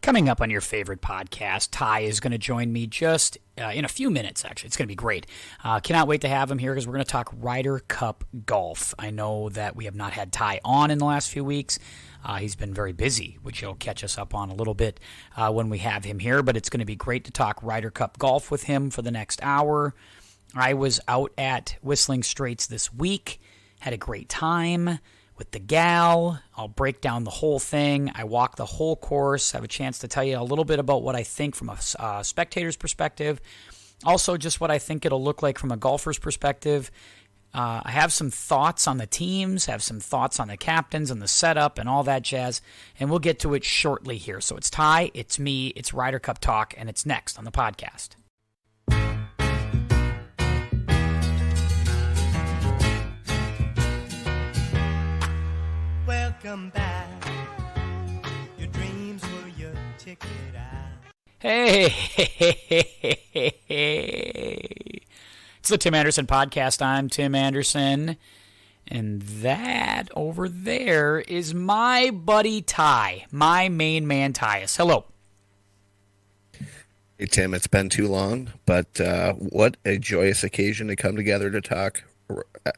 Coming up on your favorite podcast, Ty is going to join me just in a few minutes, actually. It's going to be great. Cannot wait to have him here because we're going to talk Ryder Cup golf. I know that we have not had Ty on in the last few weeks. He's been very busy, which he'll catch us up on a little bit when we have him here, but it's going to be great to talk Ryder Cup golf with him for the next hour. I was out at Whistling Straits this week, had a great time with the gal. I'll break down the whole thing. I walk the whole course, have a chance to tell you a little bit about what I think from a spectator's perspective, also just what I think it'll look like from a golfer's perspective. I have some thoughts on the teams, have some thoughts on the captains and the setup and all that jazz, and we'll get to it shortly here. So it's Ty, it's me, it's Ryder Cup Talk, and it's next on the podcast. Welcome back. Your dreams were your ticket out. Hey, it's the Tim Anderson Podcast. I'm Tim Anderson, and that over there is my buddy Ty, my main man Tyus. Hello. Hey, Tim, it's been too long, but what a joyous occasion to come together to talk.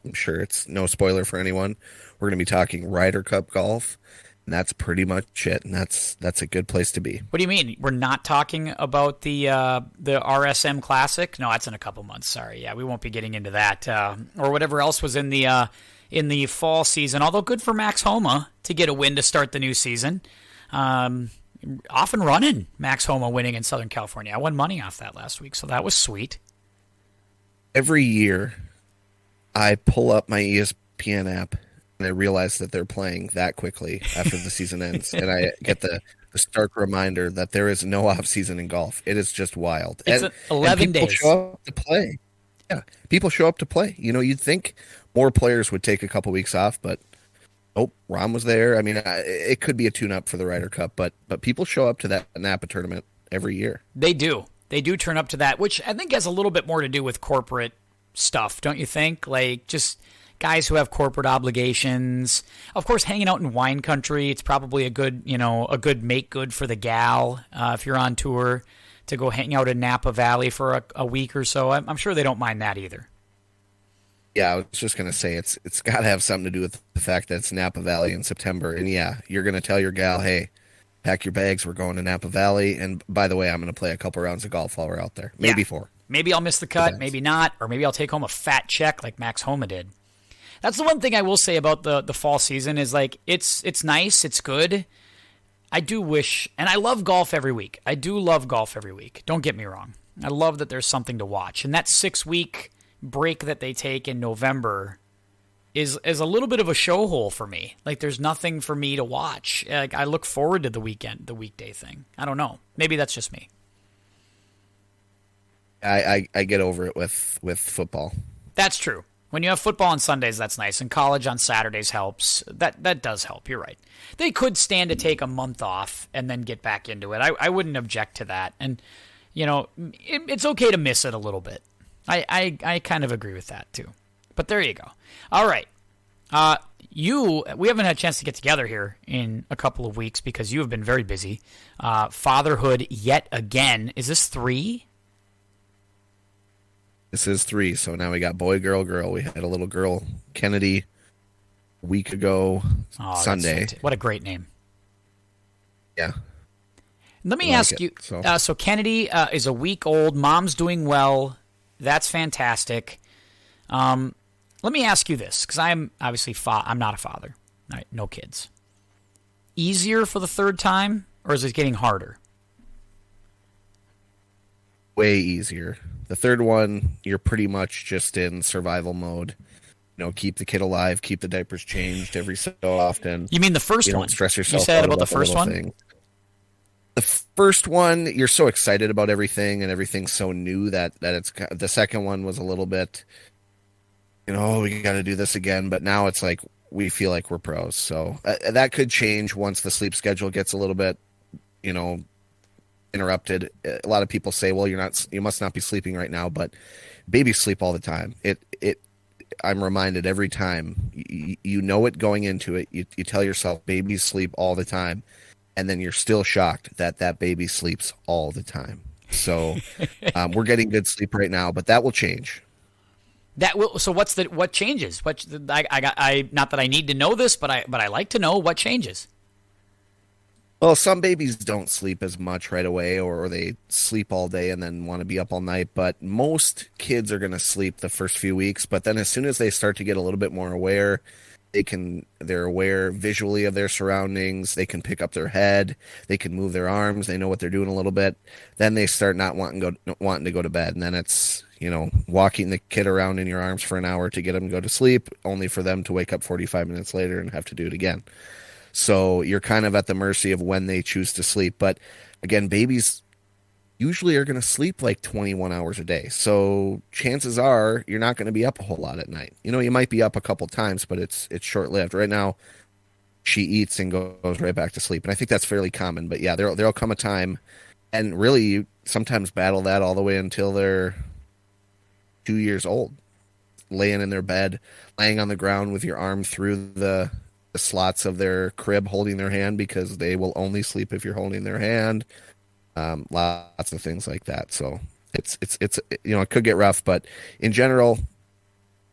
I'm sure it's no spoiler for anyone. We're going to be talking Ryder Cup golf, and that's pretty much it, and that's a good place to be. What do you mean? We're not talking about the RSM Classic? No, that's in a couple months. Sorry. Yeah, we won't be getting into that or whatever else was in the fall season, although good for Max Homa to get a win to start the new season. Off and running, Max Homa winning in Southern California. I won money off that last week, so that was sweet. Every year, I pull up my ESPN app, and I realize that they're playing that quickly after the season ends, and I get the stark reminder that there is no off season in golf. It is just wild. It's 11 people days. Show up to play. Yeah, people show up to play. You know, you'd think more players would take a couple weeks off, but nope. Rahm was there. I mean, it could be a tune-up for the Ryder Cup, but people show up to that Napa tournament every year. They do. They do turn up to that, which I think has a little bit more to do with corporate stuff, don't you think? Like just guys who have corporate obligations. Of course, hanging out in wine country, it's probably a good make good for the gal if you're on tour to go hang out in Napa Valley for a week or so. I'm sure they don't mind that either. Yeah, I was just going to say it's got to have something to do with the fact that it's Napa Valley in September. And yeah, you're going to tell your gal, hey, pack your bags, we're going to Napa Valley. And by the way, I'm going to play a couple rounds of golf while we're out there. Maybe 4. Maybe I'll miss the cut, maybe not, or maybe I'll take home a fat check like Max Homa did. That's the one thing I will say about the fall season is like it's nice, it's good. I do wish, and I love golf every week. I do love golf every week. Don't get me wrong. I love that there's something to watch. And that 6-week break that they take in November is a little bit of a show hole for me. Like there's nothing for me to watch. Like I look forward to the weekday thing. I don't know. Maybe that's just me. I get over it with football. That's true. When you have football on Sundays, that's nice. And college on Saturdays helps. That does help. You're right. They could stand to take a month off and then get back into it. I wouldn't object to that. And, you know, it's okay to miss it a little bit. I kind of agree with that, too. But there you go. All right. We haven't had a chance to get together here in a couple of weeks because you have been very busy. Fatherhood yet again. Is this 3? This is 3, so now we got boy, girl, girl. We had a little girl, Kennedy, a week ago, Sunday. What a great name. Yeah. Let me ask you, so Kennedy is a week old. Mom's doing well. That's fantastic. Let me ask you this, because I'm obviously I'm not a father. All right, no kids. Easier for the 3rd time, or is it getting harder? Way easier. The 3rd one, you're pretty much just in survival mode. You know, keep the kid alive, keep the diapers changed every so often. You mean the first one? Don't stress yourself. You said about the first one? Thing. The first one, you're so excited about everything, and everything's so new that it's. The second one was a little bit, you know, we got to do this again. But now it's like we feel like we're pros. So that could change once the sleep schedule gets a little bit, you know, interrupted. A lot of people say, well, you must not be sleeping right now, but babies sleep all the time. I'm reminded every time, you know it going into it. You tell yourself babies sleep all the time. and then you're still shocked that that baby sleeps all the time. So we're getting good sleep right now, but that will change. That will. So what changes? I not that I need to know this, but I like to know what changes. Well, some babies don't sleep as much right away, or they sleep all day and then want to be up all night. But most kids are going to sleep the first few weeks. But then as soon as they start to get a little bit more aware, they're aware visually of their surroundings. They can pick up their head. They can move their arms. They know what they're doing a little bit. Then they start not wanting to go to bed. And then it's, walking the kid around in your arms for an hour to get them to go to sleep, only for them to wake up 45 minutes later and have to do it again. So you're kind of at the mercy of when they choose to sleep. But again, babies usually are going to sleep like 21 hours a day. So chances are you're not going to be up a whole lot at night. You might be up a couple times, but it's short-lived. Right now, she eats and goes right back to sleep. And I think that's fairly common. But yeah, there'll come a time, and really you sometimes battle that all the way until they're 2 years old, laying in their bed, laying on the ground with your arm through the slots of their crib, holding their hand, because they will only sleep if you're holding their hand. Lots of things like that. So it's it could get rough, but in general,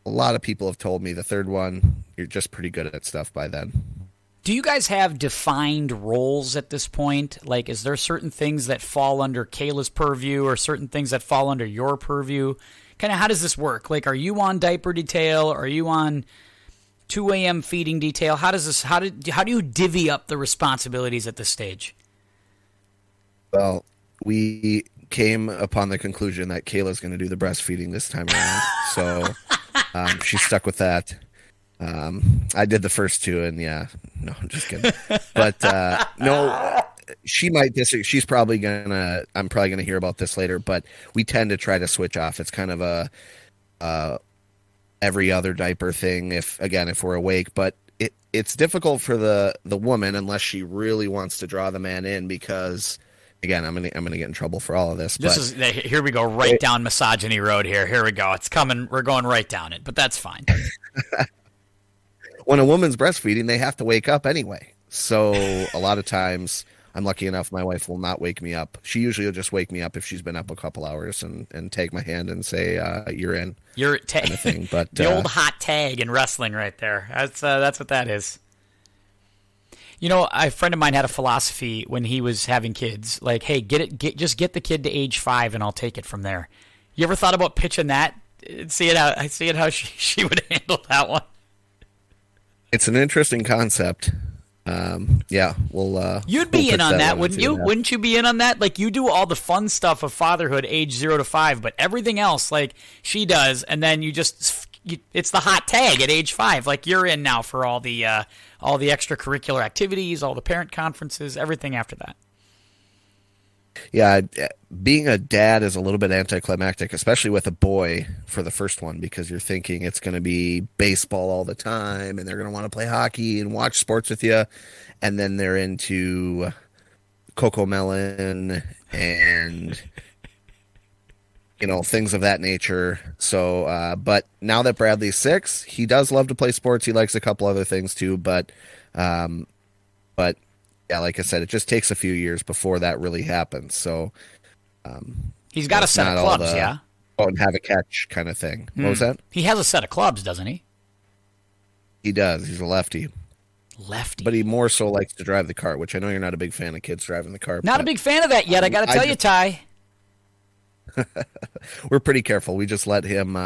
a lot of people have told me the third one, you're just pretty good at stuff by then. Do you guys have defined roles at this point? Like, is there certain things that fall under Kayla's purview or certain things that fall under your purview? Kind of, how does this work? Like, are you on diaper detail? Are you on 2 a.m. feeding detail? How do you divvy up the responsibilities at this stage? Well, we came upon the conclusion that Kayla's going to do the breastfeeding this time around. So she's stuck with that. I did the first two, and yeah, no, I'm just kidding. But no, she might disagree. I'm probably gonna hear about this later, but we tend to try to switch off. It's kind of a every other diaper thing if we're awake, but it's difficult for the woman unless she really wants to draw the man in, because again, I'm gonna get in trouble for all of this. Here we go, right down misogyny road here. Here we go. It's coming. We're going right down it, but that's fine. When a woman's breastfeeding, they have to wake up anyway. So a lot of times, I'm lucky enough, my wife will not wake me up. She usually will just wake me up if she's been up a couple hours and take my hand and say, "You're in." You're kind of thing. But the old hot tag in wrestling, right there. That's what that is. A friend of mine had a philosophy when he was having kids, like, "Hey, just get the kid to age 5, and I'll take it from there." You ever thought about pitching that? See it how she would handle that one. It's an interesting concept. Yeah, we'll. You'd be in on that, wouldn't you? Wouldn't you be in on that? Like, you do all the fun stuff of fatherhood, age 0 to 5, but everything else, like she does, and then it's the hot tag at age 5. Like, you're in now for all the extracurricular activities, all the parent conferences, everything after that. Yeah, being a dad is a little bit anticlimactic, especially with a boy for the first one, because you're thinking it's going to be baseball all the time, and they're going to want to play hockey and watch sports with you, and then they're into Coco Melon and things of that nature. So, but now that Bradley's 6, he does love to play sports. He likes a couple other things too, but yeah, like I said, it just takes a few years before that really happens. So he's got a set of clubs, yeah? Go and have a catch kind of thing. What was that? He has a set of clubs, doesn't he? He does. He's a lefty. Lefty. But he more so likes to drive the car, which I know you're not a big fan of kids driving the car. Not a big fan of that yet, I got to tell you, Ty. We're pretty careful. We just let him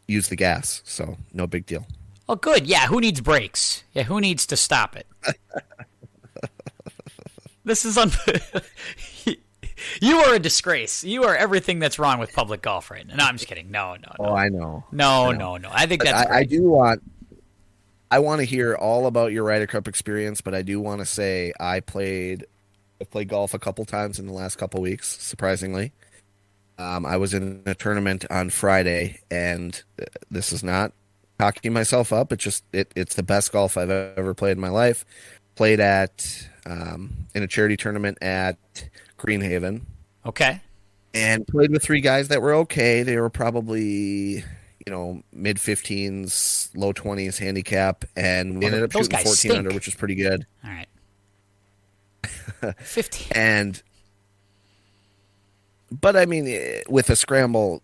use the gas, so no big deal. Oh, good. Yeah, who needs brakes? Yeah, who needs to stop it? This is You are a disgrace. You are everything that's wrong with public golf right now. No, I'm just kidding. No. Oh, I know. No. I think that's great. I want to hear all about your Ryder Cup experience, but I do want to say I've played golf a couple times in the last couple weeks, surprisingly. I was in a tournament on Friday, and this is not cocking myself up. It's the best golf I've ever played in my life. Played in a charity tournament at Greenhaven. Okay. And played with 3 guys that were okay. They were probably, mid 15s, low 20s handicap, and we ended up shooting 14 under, which is pretty good. All right. 15. But I mean, with a scramble,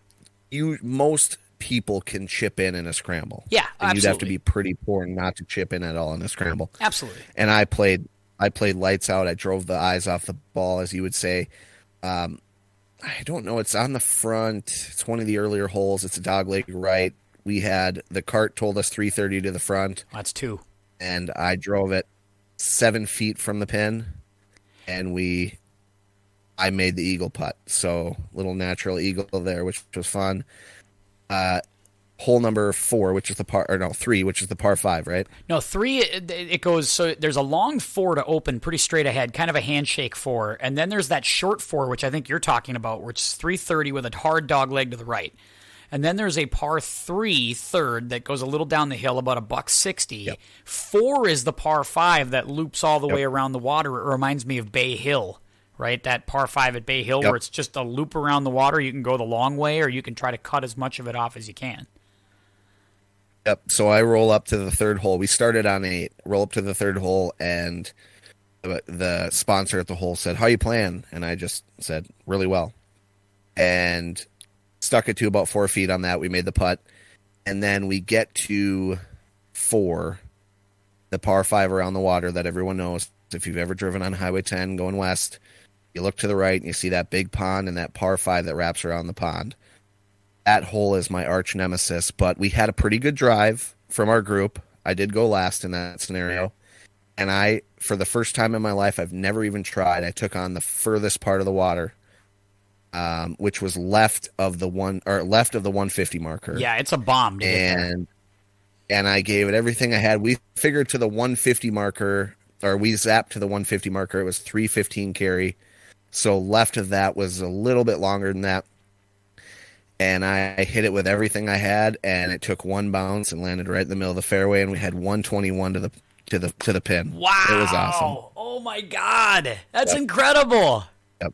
most people can chip in a scramble. Yeah, and you'd have to absolutely. be pretty poor not to chip in at all in a scramble. Absolutely. And I played lights out. I drove the eyes off the ball, as you would say. I don't know. It's on the front. It's one of the earlier holes. It's a dogleg right. We had the cart told us 330 to the front, That's 2. and I drove it 7 feet from the pin, and I made the eagle putt. So little natural eagle there, which was fun. Hole number 4, which is the par, or no, 3, which is the par 5, right? No, 3, it goes, so there's a long 4 to open pretty straight ahead, kind of a handshake 4. And then there's that short 4, which I think you're talking about, which is 330 with a hard dog leg to the right. And then there's a par 3 third that goes a little down the hill, about $160. Yep. 4 is the par 5 that loops all the way around the water. It reminds me of Bay Hill, right? That par 5 at Bay Hill where it's just a loop around the water. You can go the long way, or you can try to cut as much of it off as you can. Yep. So I roll up to the third hole. We started on 8. Roll up to the third hole, and the sponsor at the hole said, "How you playing?" And I just said, "Really well." And stuck it to about 4 feet on that. We made the putt, and then we get to 4, the par 5 around the water that everyone knows. If you've ever driven on Highway 10 going west, you look to the right and you see that big pond and that par 5 that wraps around the pond. That hole is my arch nemesis, but we had a pretty good drive from our group. I did go last in that scenario. And for the first time in my life, I've never even tried. I took on the furthest part of the water, which was left of the 150 marker. Yeah, it's a bomb to get there. And I gave it everything I had. We figured to the 150 marker, or we zapped to the 150 marker. It was 315 carry. So left of that was a little bit longer than that. And I hit it with everything I had, and it took one bounce and landed right in the middle of the fairway, and we had 121 to the pin. Wow. It was awesome. Oh my God. That's incredible. Yep.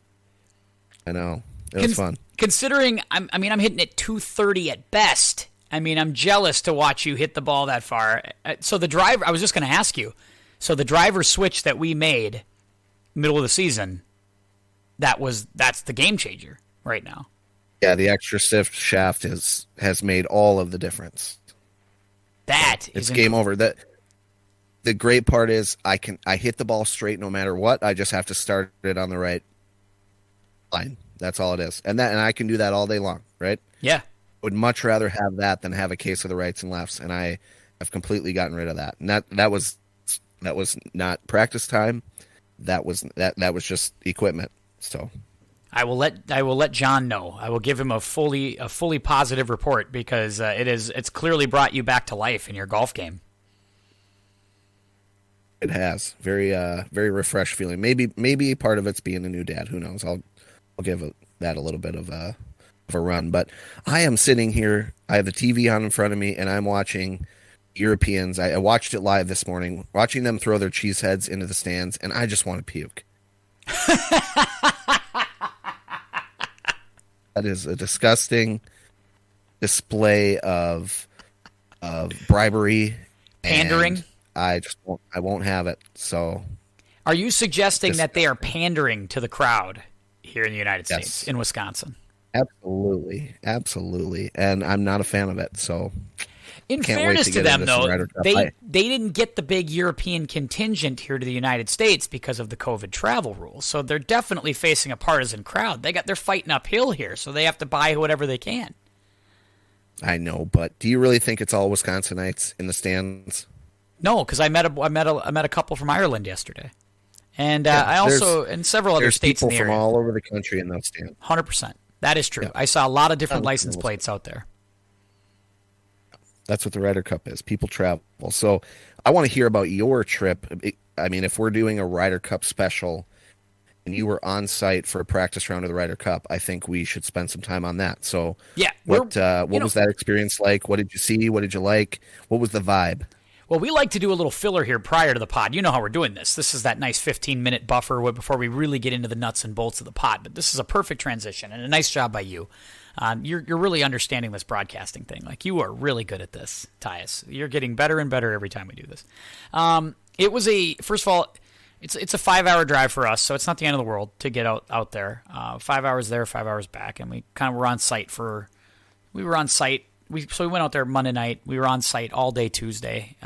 I know. It was fun. Considering I'm hitting it 230 at best. I mean, I'm jealous to watch you hit the ball that far. So the driver, I was just going to ask you. So the driver switch that we made middle of the season, that's the game changer right now. Yeah, the extra stiff shaft has made all of the difference. It's game over. The great part is I hit the ball straight no matter what. I just have to start it on the right line. That's all it is. And I can do that all day long, right? Yeah. Would much rather have that than have a case of the rights and lefts, and I have completely gotten rid of that. And that was not practice time. That was just equipment. So I will let John know. I will give him a fully positive report because it's clearly brought you back to life in your golf game. It has very refreshed feeling. Maybe part of it's being a new dad. Who knows? I'll give that a little bit of a run. But I am sitting here. I have the TV on in front of me, and I'm watching Europeans. I watched it live this morning, watching them throw their cheese heads into the stands, and I just want to puke. That is a disgusting display of bribery, pandering. I won't have it. So, are you suggesting that they are pandering to the crowd here in the United States, in Wisconsin? Absolutely, and I'm not a fan of it. So, in fairness to them, though, they didn't get the big European contingent here to the United States because of the COVID travel rules. So they're definitely facing a partisan crowd. They're fighting uphill here, so they have to buy whatever they can. I know, but do you really think it's all Wisconsinites in the stands? No, because I met a couple from Ireland yesterday, and I also in several other states in the area. People from all over the country in those stands. 100%. That is true. Yeah. I saw a lot of different license plates out there. That's what the Ryder Cup is. People travel. So I want to hear about your trip. I mean, if we're doing a Ryder Cup special and you were on site for a practice round of the Ryder Cup, I think we should spend some time on that. So yeah, what was that experience like? What did you see? What did you like? What was the vibe? Well, we like to do a little filler here prior to the pod. You know how we're doing this. This is that nice 15-minute buffer before we really get into the nuts and bolts of the pod. But this is a perfect transition, and a nice job by you. You're really understanding this broadcasting thing. Like, you are really good at this, Tyus. You're getting better and better every time we do this. It was first of all, it's a 5-hour drive for us, so it's not the end of the world to get out there. 5 hours there, 5 hours back, and we kind of were on site we went out there Monday night. We were on site all day Tuesday.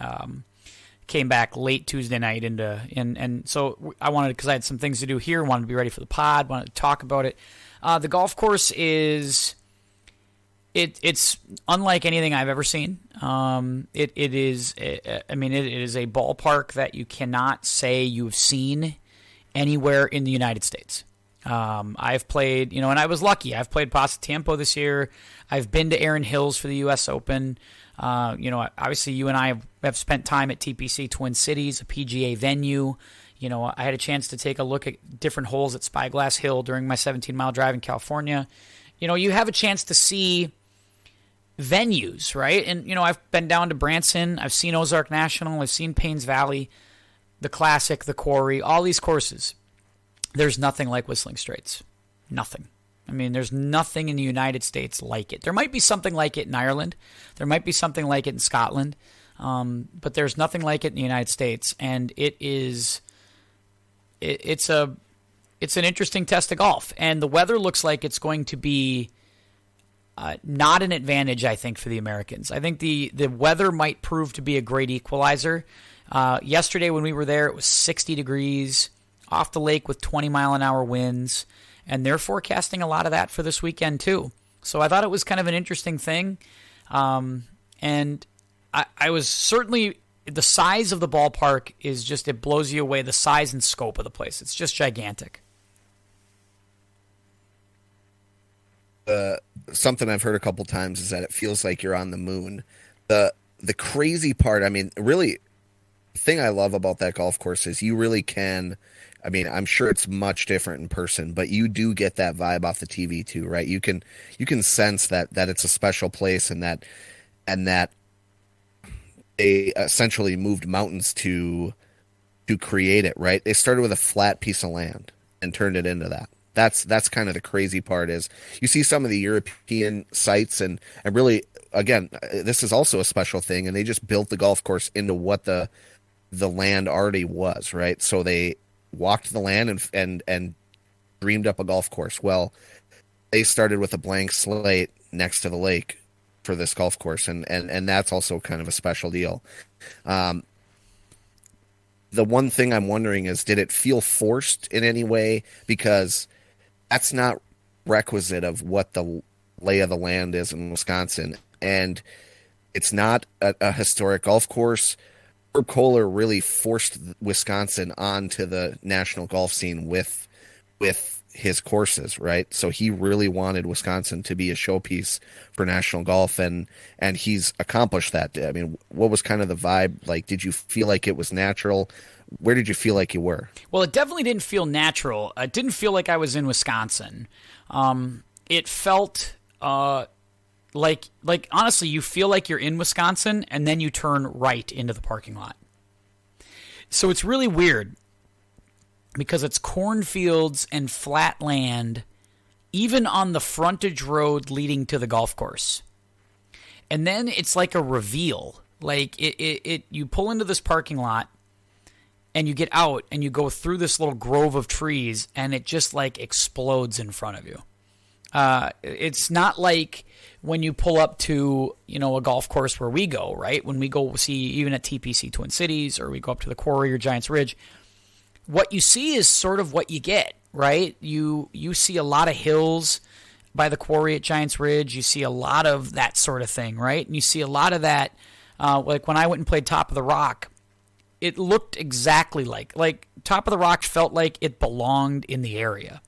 Came back late Tuesday night and so I wanted, because I had some things to do here, wanted to be ready for the pod, wanted to talk about it. The golf course is it's unlike anything I've ever seen. It is a ballpark that you cannot say you've seen anywhere in the United States. I've played, and I was lucky. I've played Pasatiempo this year. I've been to Erin Hills for the U.S. Open. Obviously you and I have spent time at TPC Twin Cities, a PGA venue. I had a chance to take a look at different holes at Spyglass Hill during my 17-mile drive in California. You have a chance to see venues, right? And, I've been down to Branson. I've seen Ozark National. I've seen Paynes Valley, the Classic, the Quarry, all these courses. There's nothing like Whistling Straits. Nothing. There's nothing in the United States like it. There might be something like it in Ireland. There might be something like it in Scotland. But there's nothing like it in the United States. And it's an interesting test of golf. And the weather looks like it's going to be not an advantage, I think, for the Americans. I think the weather might prove to be a great equalizer. Yesterday when we were there, it was 60 degrees off the lake with 20-mile-an-hour winds. And they're forecasting a lot of that for this weekend, too. So I thought it was kind of an interesting thing. And I was certainly, the size of the ballpark is just, it blows you away, the size and scope of the place. It's just gigantic. Something I've heard a couple times is that it feels like you're on the moon. The crazy part, really, the thing I love about that golf course is you really can... I'm sure it's much different in person, but you do get that vibe off the TV too, right? You can sense that it's a special place and that they essentially moved mountains to create it, right? They started with a flat piece of land and turned it into that. That's kind of the crazy part is you see some of the European sites and really, again, this is also a special thing, and they just built the golf course into what the land already was, right? So they walked the land and dreamed up a golf course. Well, they started with a blank slate next to the lake for this golf course, and that's also kind of a special deal. The one thing I'm wondering is, did it feel forced in any way? Because that's not requisite of what the lay of the land is in Wisconsin, and it's not a historic golf course. Herb Kohler really forced Wisconsin onto the national golf scene with his courses, right? So he really wanted Wisconsin to be a showpiece for national golf, and he's accomplished that. What was kind of the vibe like? Did you feel like it was natural? Where did you feel like you were? Well, it definitely didn't feel natural. It didn't feel like I was in Wisconsin. It felt like honestly, you feel like you're in Wisconsin, and then you turn right into the parking lot. So it's really weird because it's cornfields and flat land, even on the frontage road leading to the golf course. And then it's like a reveal. Like you pull into this parking lot, and you get out, and you go through this little grove of trees, and it just like explodes in front of you. It's not like when you pull up to, a golf course where we go, right? When we go see, even at TPC Twin Cities, or we go up to the Quarry or Giants Ridge, what you see is sort of what you get, right? You see a lot of hills by the Quarry at Giants Ridge. You see a lot of that sort of thing, right? And you see a lot of that, like when I went and played Top of the Rock, it looked exactly like Top of the Rock felt like it belonged in the area.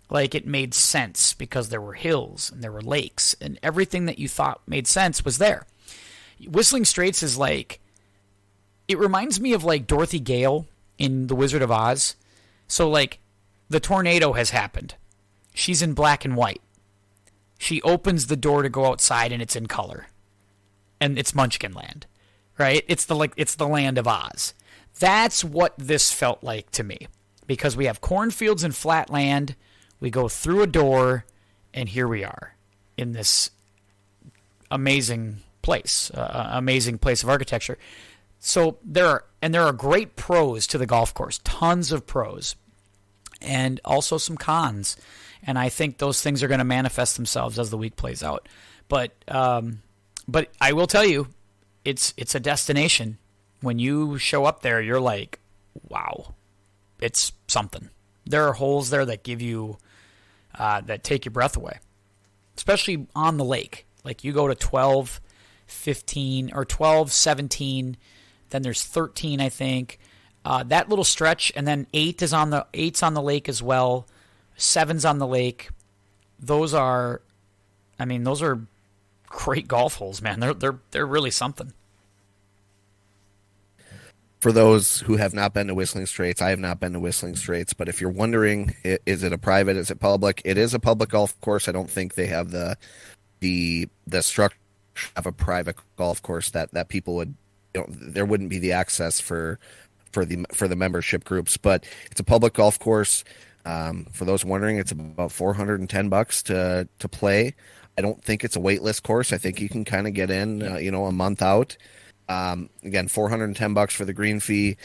Like it made sense because there were hills and there were lakes and everything that you thought made sense was there. Whistling Straits is like, it reminds me of like Dorothy Gale in The Wizard of Oz. So like the tornado has happened. She's in black and white. She opens the door to go outside and it's in color. And it's Munchkin Land, right? It's the land of Oz. That's what this felt like to me, because we have cornfields and flat land. We go through a door, and here we are in this amazing place of architecture. So there are great pros to the golf course, tons of pros, and also some cons. And I think those things are going to manifest themselves as the week plays out. But I will tell you, it's a destination. When you show up there, you're like, wow, it's something. There are holes there that give you that take your breath away, especially on the lake. Like you go to 12, 15, or 12, 17. Then there's 13, I think. That little stretch, and then 8's on the lake as well. 7's on the lake. Those are great golf holes, man. They're really something. For those who have not been to Whistling Straits, I have not been to Whistling Straits, but if you're wondering, is it a private, is it public? It is a public golf course. I don't think they have the structure of a private golf course that people would. There wouldn't be the access for the membership groups, but it's a public golf course. For those wondering, it's about $410 to play. I don't think it's a waitlist course. I think you can kind of get in, a month out. Again, $410 for the green fee,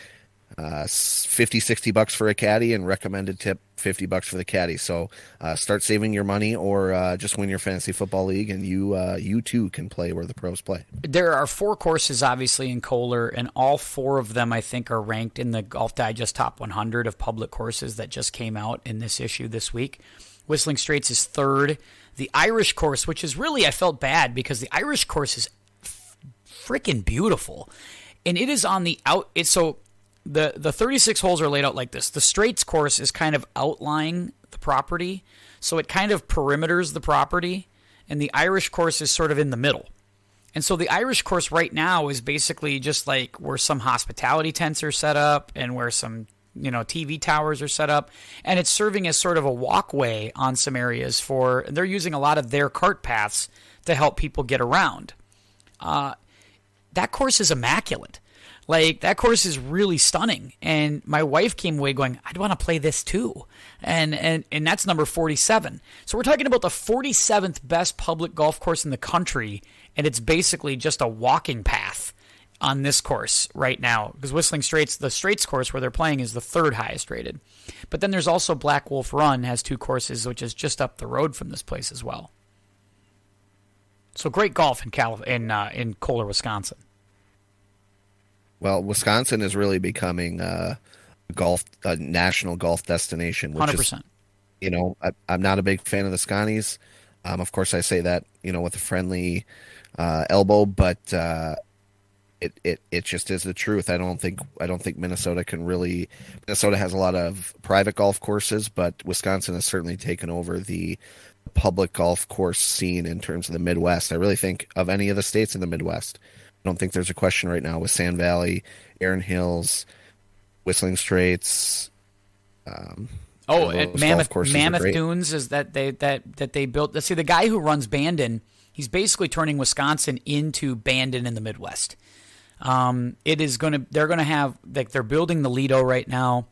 $50-$60 for a caddy, and recommended tip $50 for the caddy. So start saving your money, or just win your fantasy football league, and you too can play where the pros play. There are 4 courses obviously in Kohler, and all 4 of them I think are ranked in the Golf Digest Top 100 of public courses that just came out in this issue this week. Whistling Straits is 3rd. The Irish course, which is really, I felt bad because the Irish course is freaking beautiful, and it is on the out. The 36 holes are laid out like this. The Straits course is kind of outlying the property, so it kind of perimeters the property, and the Irish course is sort of in the middle. And so the Irish course right now is basically just like where some hospitality tents are set up and where some TV towers are set up, and it's serving as sort of a walkway on some areas they're using a lot of their cart paths to help people get around. That course is immaculate. Like, that course is really stunning. And my wife came away going, I'd want to play this too. And that's number 47. So we're talking about the 47th best public golf course in the country, and it's basically just a walking path on this course right now. Because Whistling Straits, the Straits course where they're playing, is the 3rd highest rated. But then there's also Black Wolf Run, has 2 courses, which is just up the road from this place as well. So great golf in Kohler, Wisconsin. Well, Wisconsin is really becoming a national golf destination. Which 100%. I'm not a big fan of the Scotties. Of course, I say that with a friendly elbow, but it just is the truth. I don't think Minnesota can really. Minnesota has a lot of private golf courses, but Wisconsin has certainly taken over the public golf course scene in terms of the Midwest. I really think of any of the states in the Midwest, I don't think there's a question right now with Sand Valley, Erin Hills, Whistling Straits. And Mammoth Dunes is that they built. Let's see, the guy who runs Bandon, he's basically turning Wisconsin into Bandon in the Midwest. They're going to have, like, they're building the Lido right now.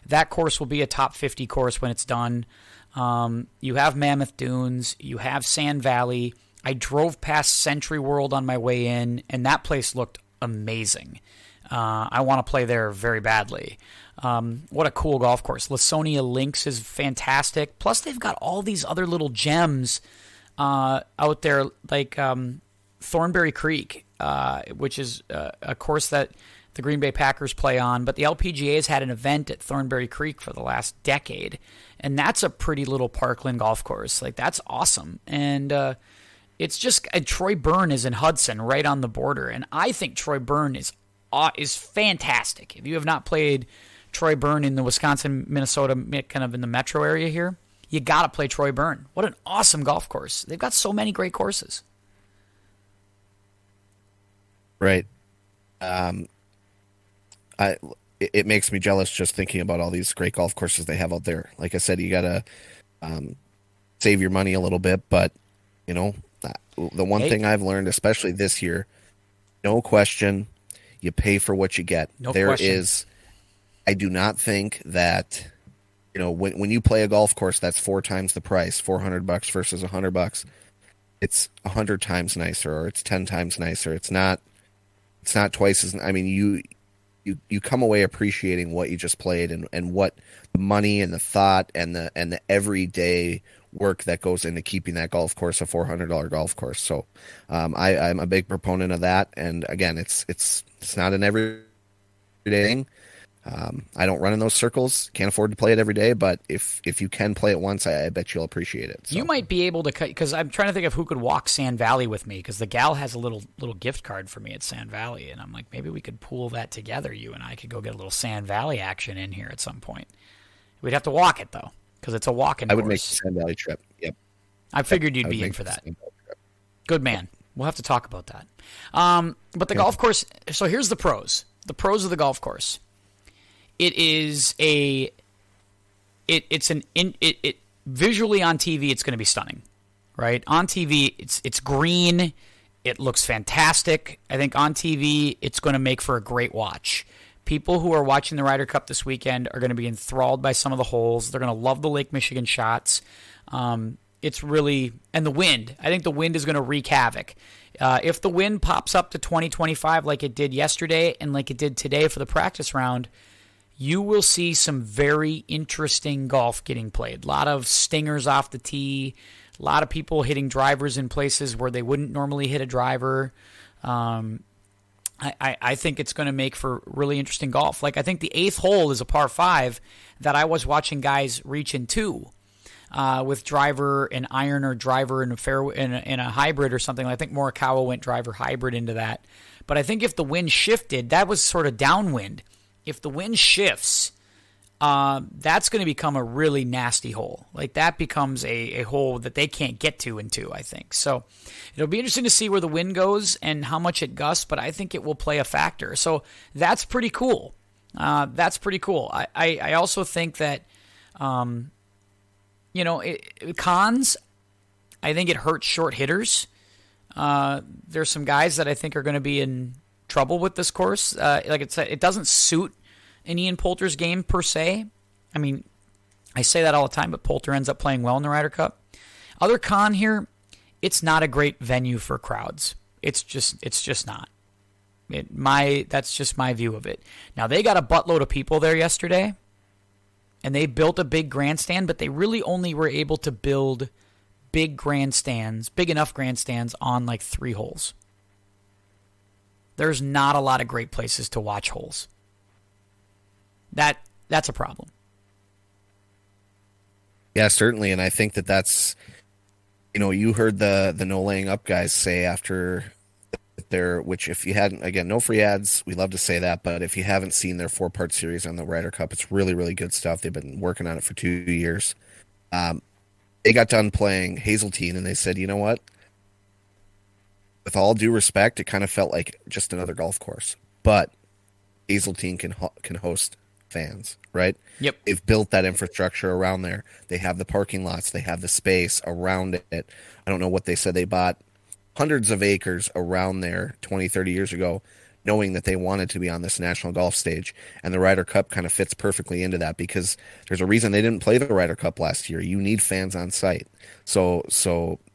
That course will be a top 50 course when it's done. You have Mammoth Dunes, you have Sand Valley. I drove past Century World on my way in, and that place looked amazing. I want to play there very badly. What a cool golf course. Lasonia Links is fantastic. Plus, they've got all these other little gems out there, like Thornberry Creek, which is a course that the Green Bay Packers play on. But the LPGA has had an event at Thornberry Creek for the last decade, and that's a pretty little parkland golf course. Like, that's awesome. And it's just Troy Byrne is in Hudson, right on the border, and I think Troy Byrne is fantastic. If you have not played Troy Byrne in the Wisconsin, Minnesota, kind of in the metro area here, you got to play Troy Byrne. What an awesome golf course! They've got so many great courses. Right. It makes me jealous just thinking about all these great golf courses they have out there. Like I said, you got to save your money a little bit, but the one thing I've learned, especially this year, no question, you pay for what you get. No there question. is, I do not think that, when you play a golf course that's 4 times the price, $400 versus $100, it's 100 times nicer, or it's 10 times nicer. It's not It's not twice as, I mean, you come away appreciating what you just played and what the money and the thought and the everyday work that goes into keeping that golf course a $400 golf course. So I'm a big proponent of that. And again, it's not an everyday thing. I don't run in those circles. Can't afford to play it every day, but if you can play it once, I bet you'll appreciate it. So. You might be able to cut, because I'm trying to think of who could walk Sand Valley with me, because the gal has a little gift card for me at Sand Valley, and I'm like, maybe we could pool that together. You and I could go get a little Sand Valley action in here at some point. We'd have to walk it though, because it's a walking course. I would make the Sand Valley trip. Yep. I figured you'd be in for that. Good man. Good. We'll have to talk about that. But the golf course. So here's the pros. The pros of the golf course. It is visually on TV, it's going to be stunning, right? On TV, it's green. It looks fantastic. I think on TV, it's going to make for a great watch. People who are watching the Ryder Cup this weekend are going to be enthralled by some of the holes. They're going to love the Lake Michigan shots. It's really, and the wind. I think the wind is going to wreak havoc. If the wind pops up to 20, 25 like it did yesterday and like it did today for the practice round, you will see some very interesting golf getting played. A lot of stingers off the tee, a lot of people hitting drivers in places where they wouldn't normally hit a driver. I think it's going to make for really interesting golf. Like, I think the 8th hole is a par 5 that I was watching guys reach into with driver and iron or driver and in a hybrid or something. I think Morikawa went driver hybrid into that. But I think if the wind shifted, that was sort of downwind. If the wind shifts, that's going to become a really nasty hole. Like, that becomes a hole that they can't get to into, I think. So it'll be interesting to see where the wind goes and how much it gusts, but I think it will play a factor. So that's pretty cool. That's pretty cool. I also think that, cons, I think it hurts short hitters. There's some guys that I think are going to be in trouble with this course. Like I said, it doesn't suit an Ian Poulter's game per se. I mean, I say that all the time, but Poulter ends up playing well in the Ryder Cup. Other con here, it's not a great venue for crowds. It's just not. That's just my view of it. Now, they got a buttload of people there yesterday, and they built a big grandstand, but they really only were able to build big enough grandstands on like 3 holes. There's not a lot of great places to watch holes. That's a problem. Yeah, certainly, and I think that's, you heard the no laying up guys say after which if you hadn't, again, no free ads, we love to say that, but if you haven't seen their 4-part series on the Ryder Cup, it's really, really good stuff. They've been working on it for 2 years. They got done playing Hazeltine, and they said, you know what? With all due respect, it kind of felt like just another golf course. But Hazeltine can host fans, right? Yep. They've built that infrastructure around there. They have the parking lots. They have the space around it. I don't know what they said. They bought hundreds of acres around there 20, 30 years ago, knowing that they wanted to be on this national golf stage. And the Ryder Cup kind of fits perfectly into that because there's a reason they didn't play the Ryder Cup last year. You need fans on site. So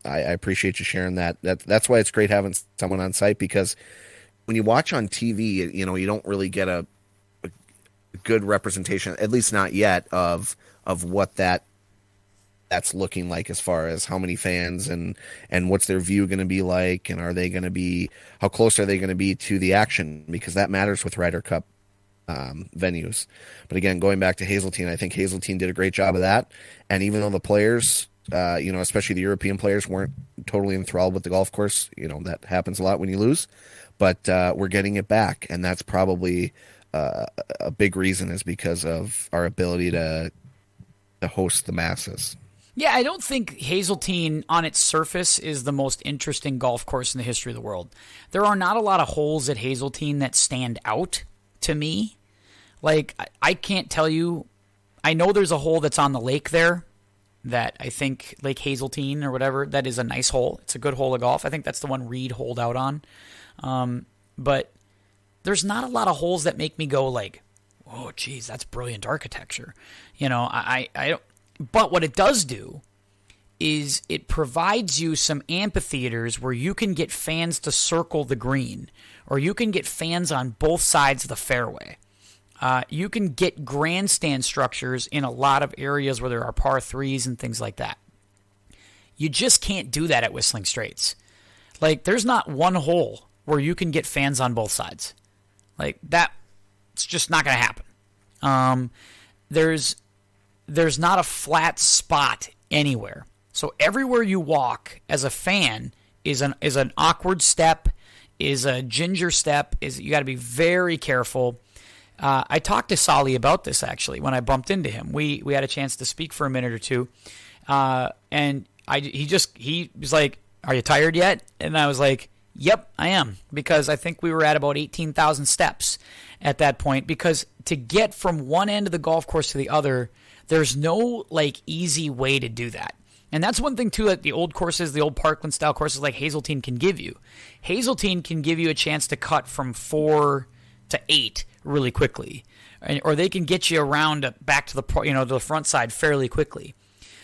I appreciate you sharing that. That's why it's great having someone on site, because when you watch on TV, you don't really get a good representation, at least not yet, of what that's looking like as far as how many fans and what's their view going to be like, and how close are they going to be to the action, because that matters with Ryder Cup venues. But again, going back to Hazeltine, I think Hazeltine did a great job of that. And even though the players, especially the European players, weren't totally enthralled with the golf course, that happens a lot when you lose, but we're getting it back. And that's probably a big reason, is because of our ability to host the masses. Yeah, I don't think Hazeltine on its surface is the most interesting golf course in the history of the world. There are not a lot of holes at Hazeltine that stand out to me. Like, I can't tell you. I know there's a hole that's on the lake there that I think Lake Hazeltine or whatever, that is a nice hole. It's a good hole of golf. I think that's the one Reed holed out on. But there's not a lot of holes that make me go like, oh, geez, that's brilliant architecture. I don't. But what it does do is it provides you some amphitheaters where you can get fans to circle the green, or you can get fans on both sides of the fairway. You can get grandstand structures in a lot of areas where there are par threes and things like that. You just can't do that at Whistling Straits. Like, there's not one hole where you can get fans on both sides. Like, that, it's just not going to happen. There's not a flat spot anywhere. So everywhere you walk as a fan is an awkward step, is a ginger step. You got to be very careful. I talked to Solly about this actually when I bumped into him. We had a chance to speak for a minute or two, and he was like, "Are you tired yet?" And I was like, "Yep, I am," because I think we were at about 18,000 steps at that point. Because to get from one end of the golf course to the other, there's no like easy way to do that. And that's one thing too that the old courses, the old Parkland style courses like Hazeltine can give you. Hazeltine can give you a chance to cut from 4 to 8 really quickly, or they can get you around back to the front side fairly quickly.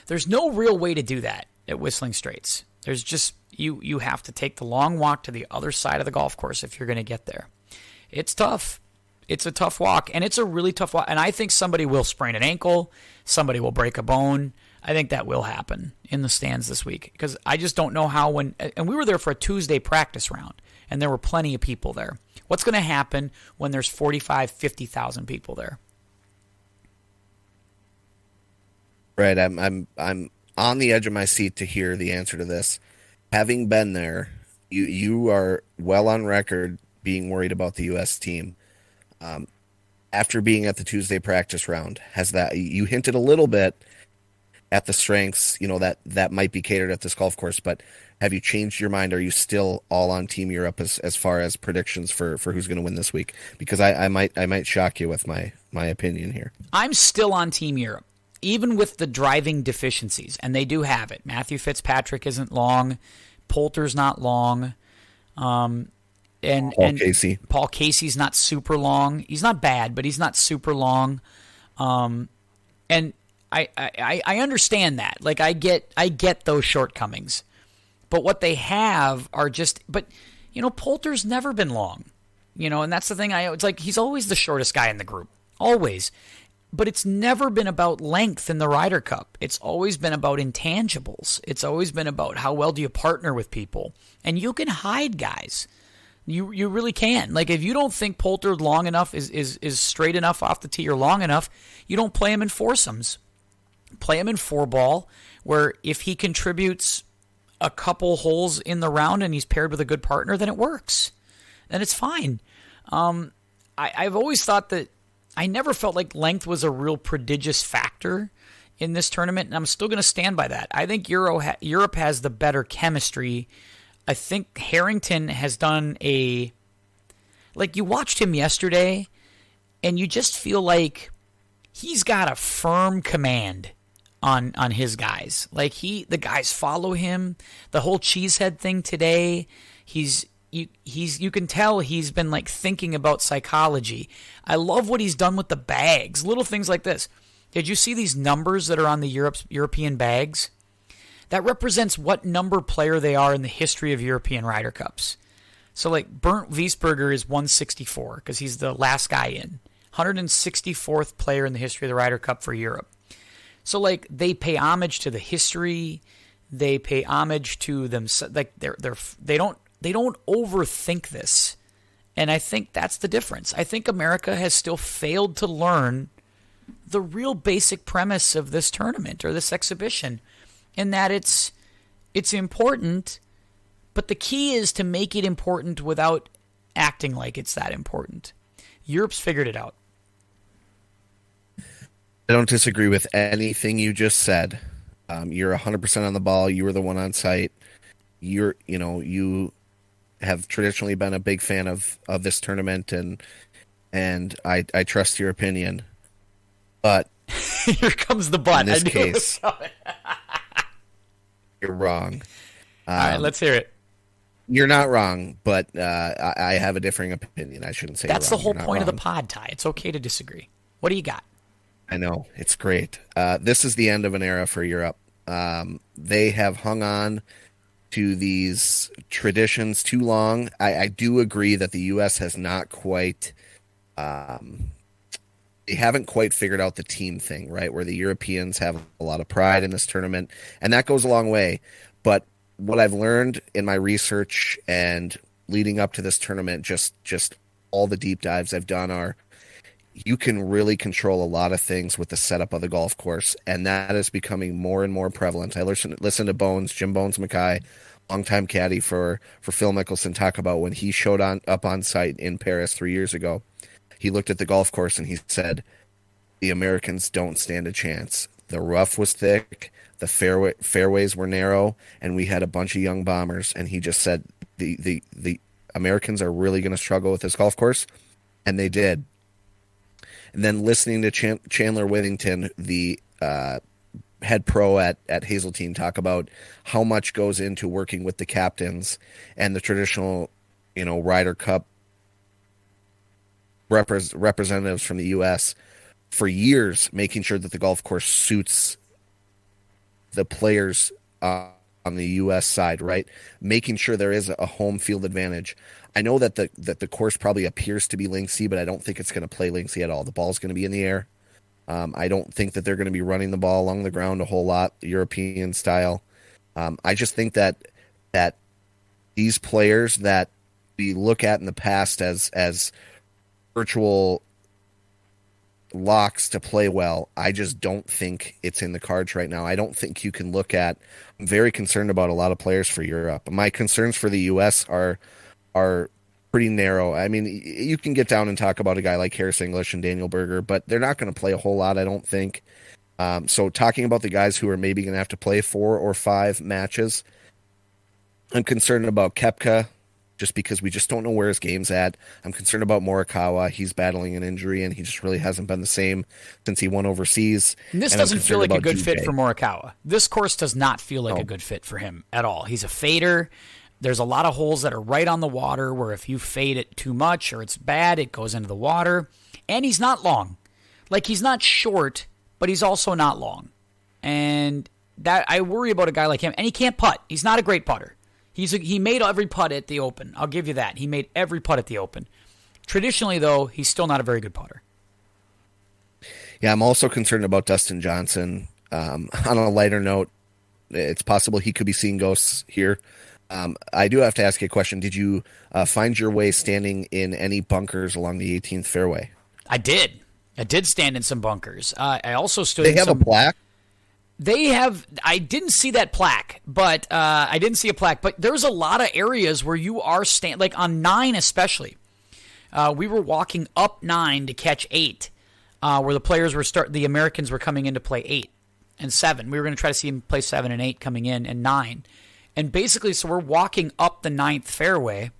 There's no real way to do that at Whistling Straits. There's just you have to take the long walk to the other side of the golf course if you're going to get there. It's tough. It's a tough walk, and it's a really tough walk. And I think somebody will sprain an ankle. Somebody will break a bone. I think that will happen in the stands this week because I just don't know how and we were there for a Tuesday practice round, and there were plenty of people there. What's going to happen when there's 45, 50,000 people there? Right. I'm on the edge of my seat to hear the answer to this. Having been there, you are well on record being worried about the U.S. team. After being at the Tuesday practice round, you hinted a little bit at the strengths, that might be catered at this golf course, but have you changed your mind? Are you still all on Team Europe as far as predictions for who's going to win this week? Because I might shock you with my opinion here. I'm still on Team Europe, even with the driving deficiencies, and they do have it. Matthew Fitzpatrick isn't long. Poulter's not long. And Casey. Paul Casey's not super long. He's not bad, but he's not super long. And I understand that. Like I get those shortcomings. But what they have are Poulter's never been long. And that's the thing. It's like he's always the shortest guy in the group. Always. But it's never been about length in the Ryder Cup. It's always been about intangibles. It's always been about how well do you partner with people. And you can hide guys. You really can. Like if you don't think Poulter long enough is straight enough off the tee or long enough, you don't play him in foursomes. Play him in 4-ball, where if he contributes a couple holes in the round and he's paired with a good partner, then it works. Then it's fine. I've always thought that I never felt like length was a real prodigious factor in this tournament, and I'm still going to stand by that. I think Europe has the better chemistry. I think Harrington has done you watched him yesterday, and you just feel like he's got a firm command on his guys. Like the guys follow him. The whole cheesehead thing today, you can tell he's been like thinking about psychology. I love what he's done with the bags, little things like this. Did you see these numbers that are on the European bags? That represents what number player they are in the history of European Ryder Cups. So like Bernd Wiesberger is 164 because he's the last guy in. 164th player in the history of the Ryder Cup for Europe. So like they pay homage to the history, they pay homage to them. Like they don't overthink this, and I think that's the difference. I think America has still failed to learn the real basic premise of this tournament or this exhibition, in that it's important, but the key is to make it important without acting like it's that important. Europe's figured it out. I don't disagree with anything you just said. You're 100% on the ball. You were the one on site. You have traditionally been a big fan of this tournament, and I trust your opinion. But here comes the but. In this case, you're wrong. All right, let's hear it. You're not wrong, but I have a differing opinion. I shouldn't say that's you're the whole wrong. point of the pod, Ty. It's okay to disagree. What do you got? I know. It's great. This is the end of an era for Europe. They have hung on to these traditions too long. I do agree that the U.S. has not quite, they haven't quite figured out the team thing, right? Where the Europeans have a lot of pride in this tournament, and that goes a long way. But what I've learned in my research and leading up to this tournament, just all the deep dives I've done are you can really control a lot of things with the setup of the golf course, and that is becoming more and more prevalent. I listen to Jim Bones Mackay, longtime caddy for Phil Mickelson, talk about when he showed up on site in Paris 3 years ago. He looked at the golf course and he said, "The Americans don't stand a chance. The rough was thick, the fairways were narrow, and we had a bunch of young bombers." And he just said, "The Americans are really going to struggle with this golf course," and they did. And then listening to Chandler Withington, the head pro at Hazeltine, talk about how much goes into working with the captains and the traditional, Ryder Cup representatives from the U.S. for years, making sure that the golf course suits the players on the U.S. side, right? Making sure there is a home field advantage. I know that the course probably appears to be linksy, but I don't think it's going to play linksy at all. The ball's going to be in the air. I don't think that they're going to be running the ball along the ground a whole lot, European style. I just think that these players that we look at in the past as virtual locks to play well, I just don't think it's in the cards right now. I don't think you can look at. I'm very concerned about a lot of players for Europe. My concerns for the U.S. are pretty narrow. I mean, you can get down and talk about a guy like Harris English and Daniel Berger, but they're not going to play a whole lot, I don't think. So talking about the guys who are maybe going to have to play 4 or 5 matches, I'm concerned about Koepka, just because we just don't know where his game's at. I'm concerned about Morikawa. He's battling an injury, and he just really hasn't been the same since he won overseas. And this doesn't feel like a good fit for Morikawa. This course does not feel like a good fit for him at all. He's a fader. There's a lot of holes that are right on the water where if you fade it too much or it's bad, it goes into the water. And he's not long. Like, he's not short, but he's also not long. And that I worry about a guy like him. And he can't putt. He's not a great putter. He made every putt at the Open. I'll give you that. He made every putt at the Open. Traditionally, though, he's still not a very good putter. Yeah, I'm also concerned about Dustin Johnson. On a lighter note, it's possible he could be seeing ghosts here. I do have to ask you a question. Did you find your way standing in any bunkers along the 18th fairway? I did. I did stand in some bunkers. I also stood They in have some... a plaque? They have. I didn't see that plaque, but I didn't see a plaque. But there's a lot of areas where you are like on 9 especially. We were walking up 9 to catch 8, where the players were the Americans were coming in to play 8 and 7. We were going to try to see them play 7 and 8 coming in, and 9. And basically, so we're walking up the 9th fairway,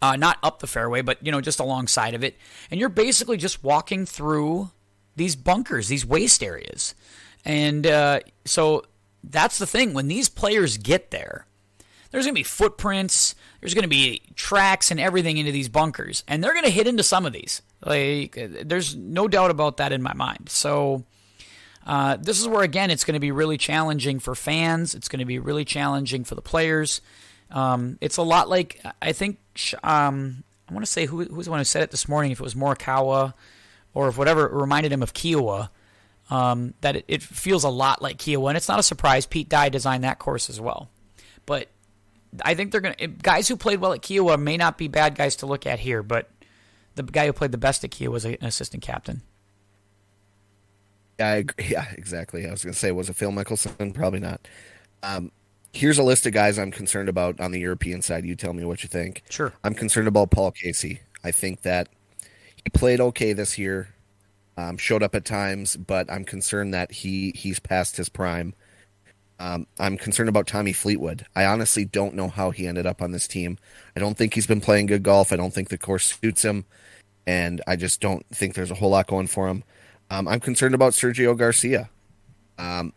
not up the fairway, but just alongside of it. And you're basically just walking through these bunkers, these waste areas. And so that's the thing. When these players get there, there's going to be footprints, there's going to be tracks and everything into these bunkers. And they're going to hit into some of these. Like, there's no doubt about that in my mind. So this is where, again, it's going to be really challenging for fans. It's going to be really challenging for the players. It's a lot like, I think, I want to say who was the one who said it this morning, if it was Morikawa or if whatever, it reminded him of Kiowa. That it feels a lot like Kiowa, and it's not a surprise. Pete Dye designed that course as well. But I think guys who played well at Kiowa may not be bad guys to look at here, but the guy who played the best at Kiowa was an assistant captain. Yeah, I agree. Yeah, exactly. I was going to say, was it Phil Mickelson? Probably not. Here's a list of guys I'm concerned about on the European side. You tell me what you think. Sure. I'm concerned about Paul Casey. I think that he played okay this year. Showed up at times, but I'm concerned that he's past his prime. I'm concerned about Tommy Fleetwood. I honestly don't know how he ended up on this team. I don't think he's been playing good golf. I don't think the course suits him, and I just don't think there's a whole lot going for him. I'm concerned about Sergio Garcia. A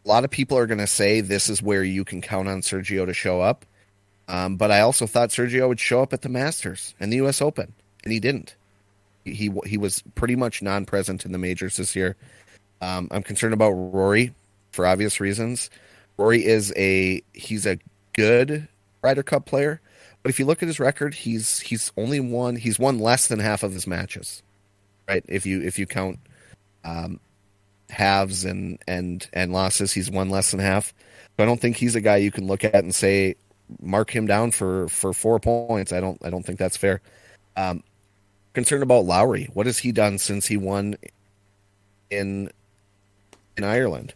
lot of people are going to say this is where you can count on Sergio to show up, but I also thought Sergio would show up at the Masters and the U.S. Open, and he didn't. He was pretty much non-present in the majors this year. I'm concerned about Rory for obvious reasons. Rory he's a good Ryder Cup player, but if you look at his record, he's won less than half of his matches, right? If you count halves and losses, he's won less than half. So I don't think he's a guy you can look at and say mark him down for 4 points. I don't think that's fair. Concerned about Lowry. What has he done since he won in Ireland?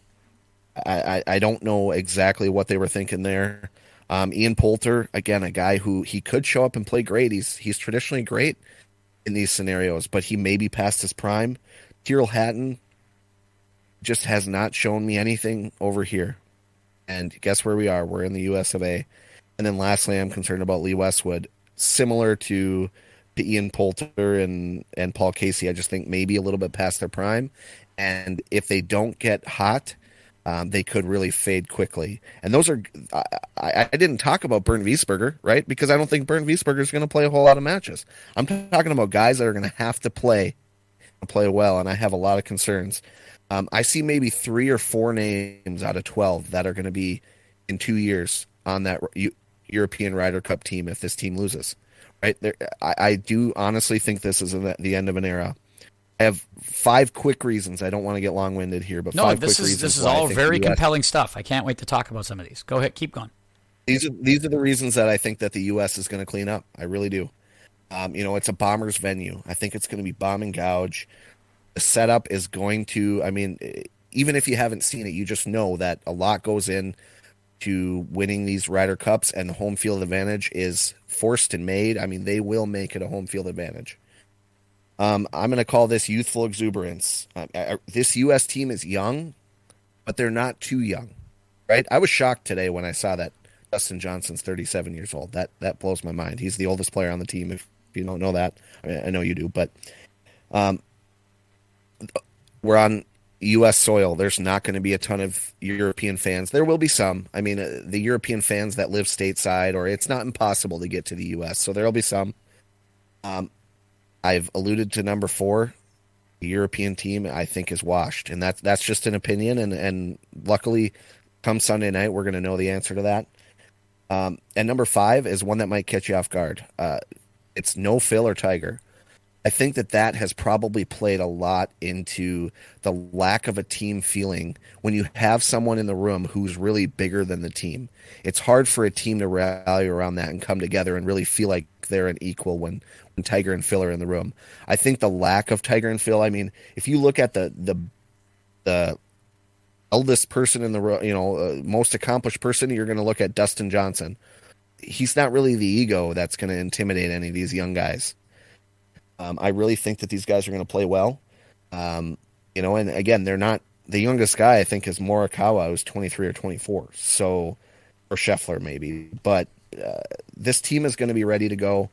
I don't know exactly what they were thinking there. Ian Poulter, again, a guy who he could show up and play great. He's traditionally great in these scenarios, but he may be past his prime. Tyrrell Hatton just has not shown me anything over here. And guess where we are? We're in the US of A. And then lastly, I'm concerned about Lee Westwood. Similar to Ian Poulter and Paul Casey, I just think maybe a little bit past their prime. And if they don't get hot, they could really fade quickly. And those are, I didn't talk about Bernd Wiesberger, right? Because I don't think Bernd Wiesberger is going to play a whole lot of matches. I'm talking about guys that are going to have to play well, and I have a lot of concerns. I see maybe 3 or 4 names out of 12 that are going to be in 2 years on that European Ryder Cup team if this team loses. Right there, I do honestly think this is the end of an era. I have 5 quick reasons. I don't want to get long-winded here, but 5 quick reasons. This is all very compelling stuff. I can't wait to talk about some of these. Go ahead, keep going. These are the reasons that I think that the U.S. is going to clean up. I really do. It's a Bombers venue. I think it's going to be bomb and gouge. The setup is going to, even if you haven't seen it, you just know that a lot goes in to winning these Ryder Cups, and the home field advantage is forced and made. They will make it a home field advantage. I'm going to call this youthful exuberance. This U.S. team is young, but they're not too young, right? I was shocked today when I saw that Dustin Johnson's 37 years old. That blows my mind. He's the oldest player on the team. If you don't know that, I know you do, but we're on U.S. soil. There's not going to be a ton of European fans. There will be some. The European fans that live stateside, or it's not impossible to get to the U.S., so there will be some. I've alluded to number 4. The European team, I think, is washed, and that's just an opinion. And luckily, come Sunday night, we're going to know the answer to that. And number 5 is one that might catch you off guard. It's no Phil or Tiger. I think that has probably played a lot into the lack of a team feeling when you have someone in the room who's really bigger than the team. It's hard for a team to rally around that and come together and really feel like they're an equal when Tiger and Phil are in the room. I think the lack of Tiger and Phil, if you look at the eldest person in the room, most accomplished person, you're going to look at Dustin Johnson. He's not really the ego that's going to intimidate any of these young guys. I really think that these guys are going to play well. And again, they're not the youngest guy. I think is Morikawa, who's 23 or 24. So, or Scheffler maybe, but this team is going to be ready to go.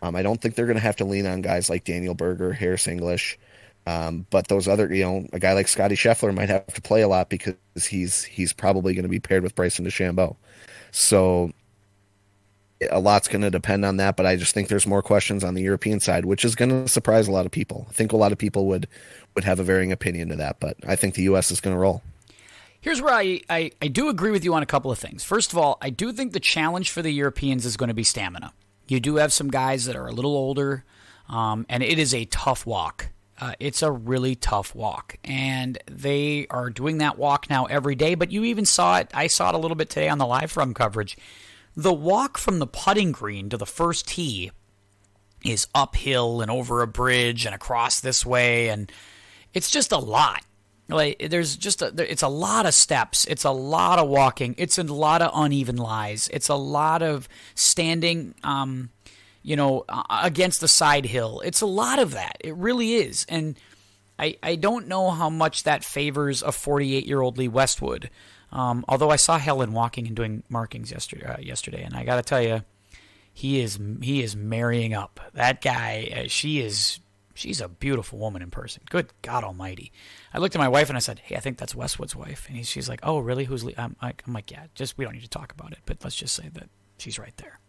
I don't think they're going to have to lean on guys like Daniel Berger, Harris English, but those other, a guy like Scotty Scheffler might have to play a lot because he's probably going to be paired with Bryson DeChambeau. So a lot's going to depend on that, but I just think there's more questions on the European side, which is going to surprise a lot of people. I think a lot of people would have a varying opinion to that, but I think the U.S. is going to roll. Here's where I do agree with you on a couple of things. First of all, I do think the challenge for the Europeans is going to be stamina. You do have some guys that are a little older, and it is a tough walk. It's a really tough walk, and they are doing that walk now every day, but you even saw it. I saw it a little bit today on the live from coverage. The walk from the putting green to the first tee is uphill and over a bridge and across this way, and it's just a lot. It's a lot of steps. It's a lot of walking. It's a lot of uneven lies. It's a lot of standing, against the side hill. It's a lot of that. It really is. And I don't know how much that favors a 48-year-old Lee Westwood. Although I saw Helen walking and doing markings yesterday, and I got to tell you, he is marrying up. That guy, she's a beautiful woman in person. Good God Almighty! I looked at my wife and I said, "Hey, I think that's Westwood's wife." And she's like, "Oh, really? Who's?" I'm like, "Yeah, just we don't need to talk about it, but let's just say that she's right there."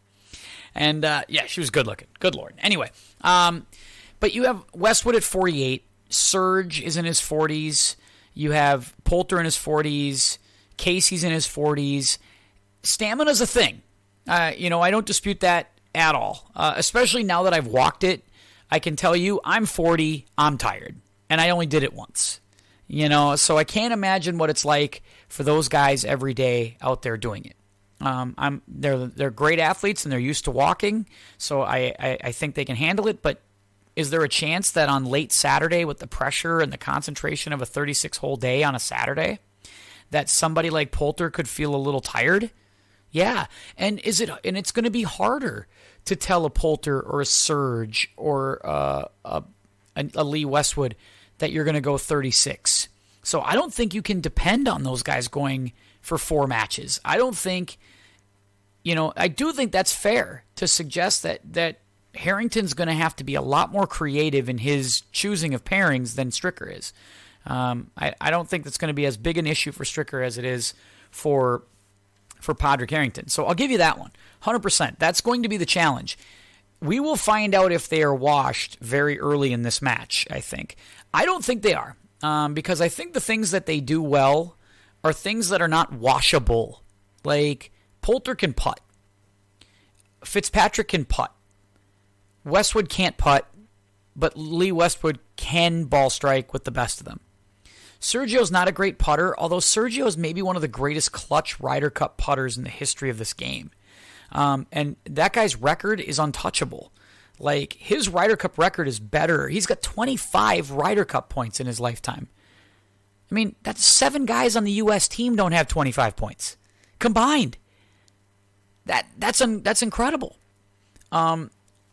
And yeah, she was good looking. Good Lord. Anyway, but you have Westwood at 48. Serge is in his 40s. You have Poulter in his 40s. Casey's in his 40s. Stamina's a thing. I don't dispute that at all. Especially now that I've walked it, I can tell you I'm 40, I'm tired. And I only did it once. So I can't imagine what it's like for those guys every day out there doing it. They're great athletes and they're used to walking, so I think they can handle it. But is there a chance that on late Saturday, with the pressure and the concentration of a 36-hole day on a Saturday, that somebody like Poulter could feel a little tired? Yeah, and it's going to be harder to tell a Poulter or a Serge or a Lee Westwood that you're going to go 36. So I don't think you can depend on those guys going for 4 matches. I don't think, I do think that's fair to suggest that Harrington's going to have to be a lot more creative in his choosing of pairings than Stricker is. I don't think that's going to be as big an issue for Stricker as it is for Padraig Harrington. So I'll give you that one. 100%. That's going to be the challenge. We will find out if they are washed very early in this match, I think. I don't think they are, because I think the things that they do well are things that are not washable. Like, Poulter can putt. Fitzpatrick can putt. Westwood can't putt, but Lee Westwood can ball strike with the best of them. Sergio's not a great putter, although Sergio is maybe one of the greatest clutch Ryder Cup putters in the history of this game. And that guy's record is untouchable. Like, his Ryder Cup record is better. He's got 25 Ryder Cup points in his lifetime. I mean, that's 7 guys on the U.S. team don't have 25 points combined. That's incredible.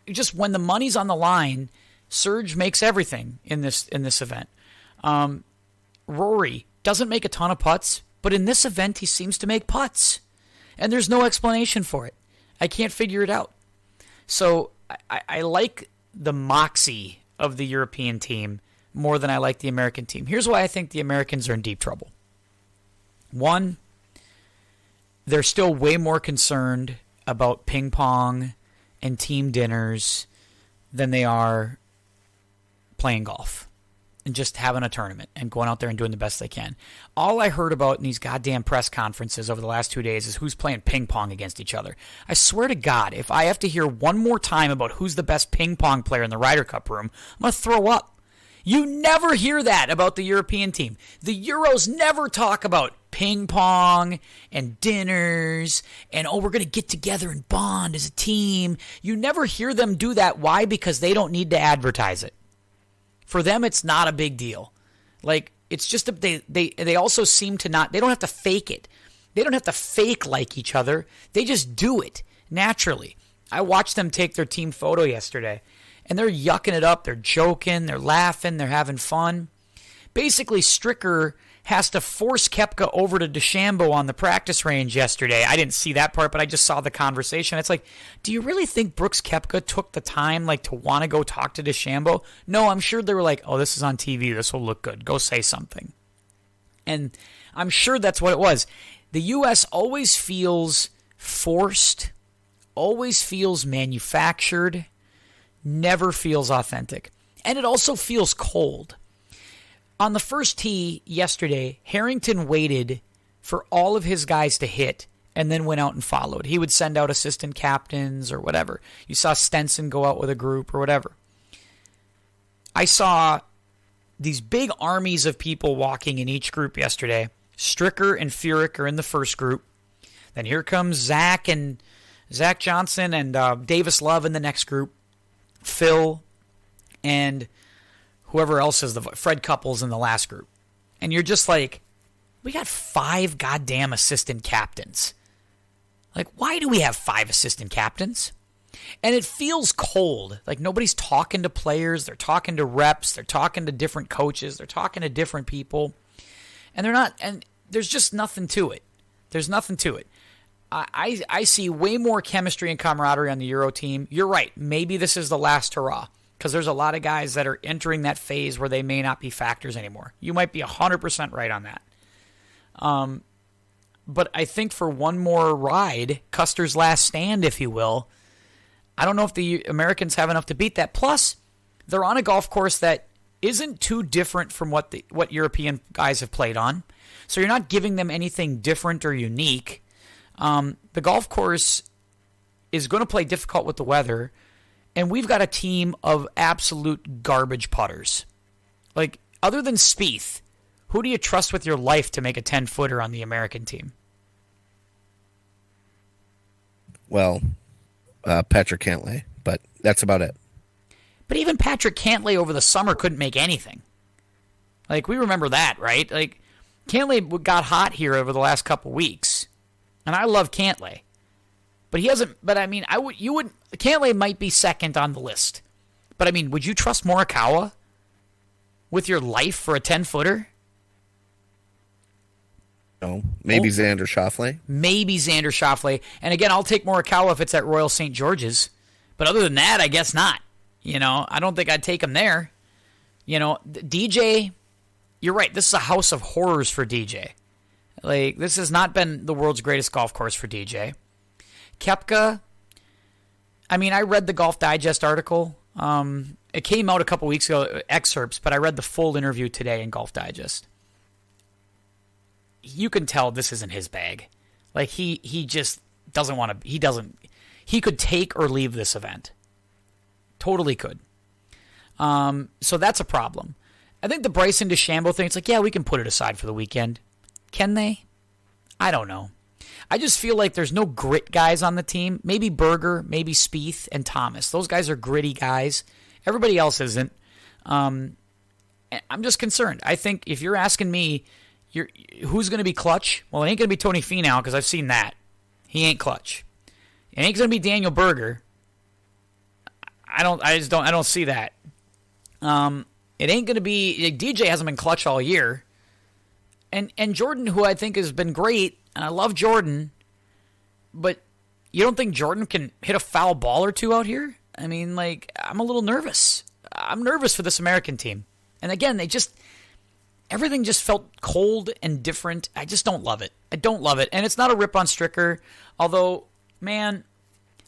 Just when the money's on the line, Serge makes everything in this event. Rory doesn't make a ton of putts, but in this event he seems to make putts, and there's no explanation for it. I can't figure it out. So I like the moxie of the European team more than I like the American team. Here's why I think the Americans are in deep trouble. One, they're still way more concerned about ping pong and team dinners than they are playing golf and just having a tournament and going out there and doing the best they can. All I heard about in these goddamn press conferences over the last 2 days is who's playing ping pong against each other. I swear to God, if I have to hear one more time about who's the best ping pong player in the Ryder Cup room, I'm going to throw up. You never hear that about the European team. The Euros never talk about ping pong and dinners and, we're going to get together and bond as a team. You never hear them do that. Why? Because they don't need to advertise it. For them, it's not a big deal. Like, it's just they also seem to not, they don't have to fake it. They don't have to fake like each other. They just do it naturally. I watched them take their team photo yesterday, and they're yucking it up. They're joking. They're laughing. They're having fun. Basically, Stricker has to force Koepka over to DeChambeau on the practice range yesterday. I didn't see that part, but I just saw the conversation. It's like, do you really think Brooks Koepka took the time to want to go talk to DeChambeau? No, I'm sure they were like, oh, this is on TV. This will look good. Go say something. And I'm sure that's what it was. The U.S. always feels forced, always feels manufactured, never feels authentic. And it also feels cold. On the first tee yesterday, Harrington waited for all of his guys to hit and then went out and followed. He would send out assistant captains or whatever. You saw Stenson go out with a group or whatever. I saw these big armies of people walking in each group yesterday. Stricker and Furyk are in the first group. Then here comes Zach Johnson and Davis Love in the next group. Phil and whoever else is Fred Couples in the last group. And you're just like, we got 5 goddamn assistant captains. Like, why do we have 5 assistant captains? And it feels cold. Like, nobody's talking to players. They're talking to reps. They're talking to different coaches. They're talking to different people. And there's just nothing to it. There's nothing to it. I see way more chemistry and camaraderie on the Euro team. You're right. Maybe this is the last hurrah, because there's a lot of guys that are entering that phase where they may not be factors anymore. You might be 100% right on that. But I think for one more ride, Custer's last stand, if you will, I don't know if the Americans have enough to beat that. Plus, they're on a golf course that isn't too different from what European guys have played on. So you're not giving them anything different or unique. The golf course is going to play difficult with the weather, and we've got a team of absolute garbage putters. Like, other than Spieth, who do you trust with your life to make a 10-footer on the American team? Well, Patrick Cantlay, but that's about it. But even Patrick Cantlay over the summer couldn't make anything. Like, we remember that, right? Like, Cantlay got hot here over the last couple weeks, and I love Cantlay. But he hasn't. But I mean, you would. Cantlay might be second on the list. But I mean, would you trust Morikawa with your life for a 10-footer? No, maybe Xander Schauffele. Maybe Xander Schauffele. And again, I'll take Morikawa if it's at Royal St. George's. But other than that, I guess not. You know, I don't think I'd take him there. You know, DJ, you're right. This is a house of horrors for DJ. Like, this has not been the world's greatest golf course for DJ. Koepka, I mean, I read the Golf Digest article. It came out a couple weeks ago, excerpts, but I read the full interview today in Golf Digest. You can tell this isn't his bag. Like, he just doesn't want to, he could take or leave this event. Totally could. So that's a problem. I think the Bryson DeChambeau thing, it's like, yeah, we can put it aside for the weekend. Can they? I don't know. I just feel like there's no grit guys on the team. Maybe Berger, maybe Spieth, and Thomas. Those guys are gritty guys. Everybody else isn't. I'm just concerned. I think if you're asking me, who's going to be clutch? Well, it ain't going to be Tony Finau because I've seen that. He ain't clutch. It ain't going to be Daniel Berger. I don't see that. It ain't going to be, DJ hasn't been clutch all year. And Jordan, who I think has been great, and I love Jordan, but you don't think Jordan can hit a foul ball or two out here? I mean, like, I'm a little nervous. I'm nervous for this American team. And again, everything just felt cold and different. I just don't love it. I don't love it. And it's not a rip on Stricker, although, man,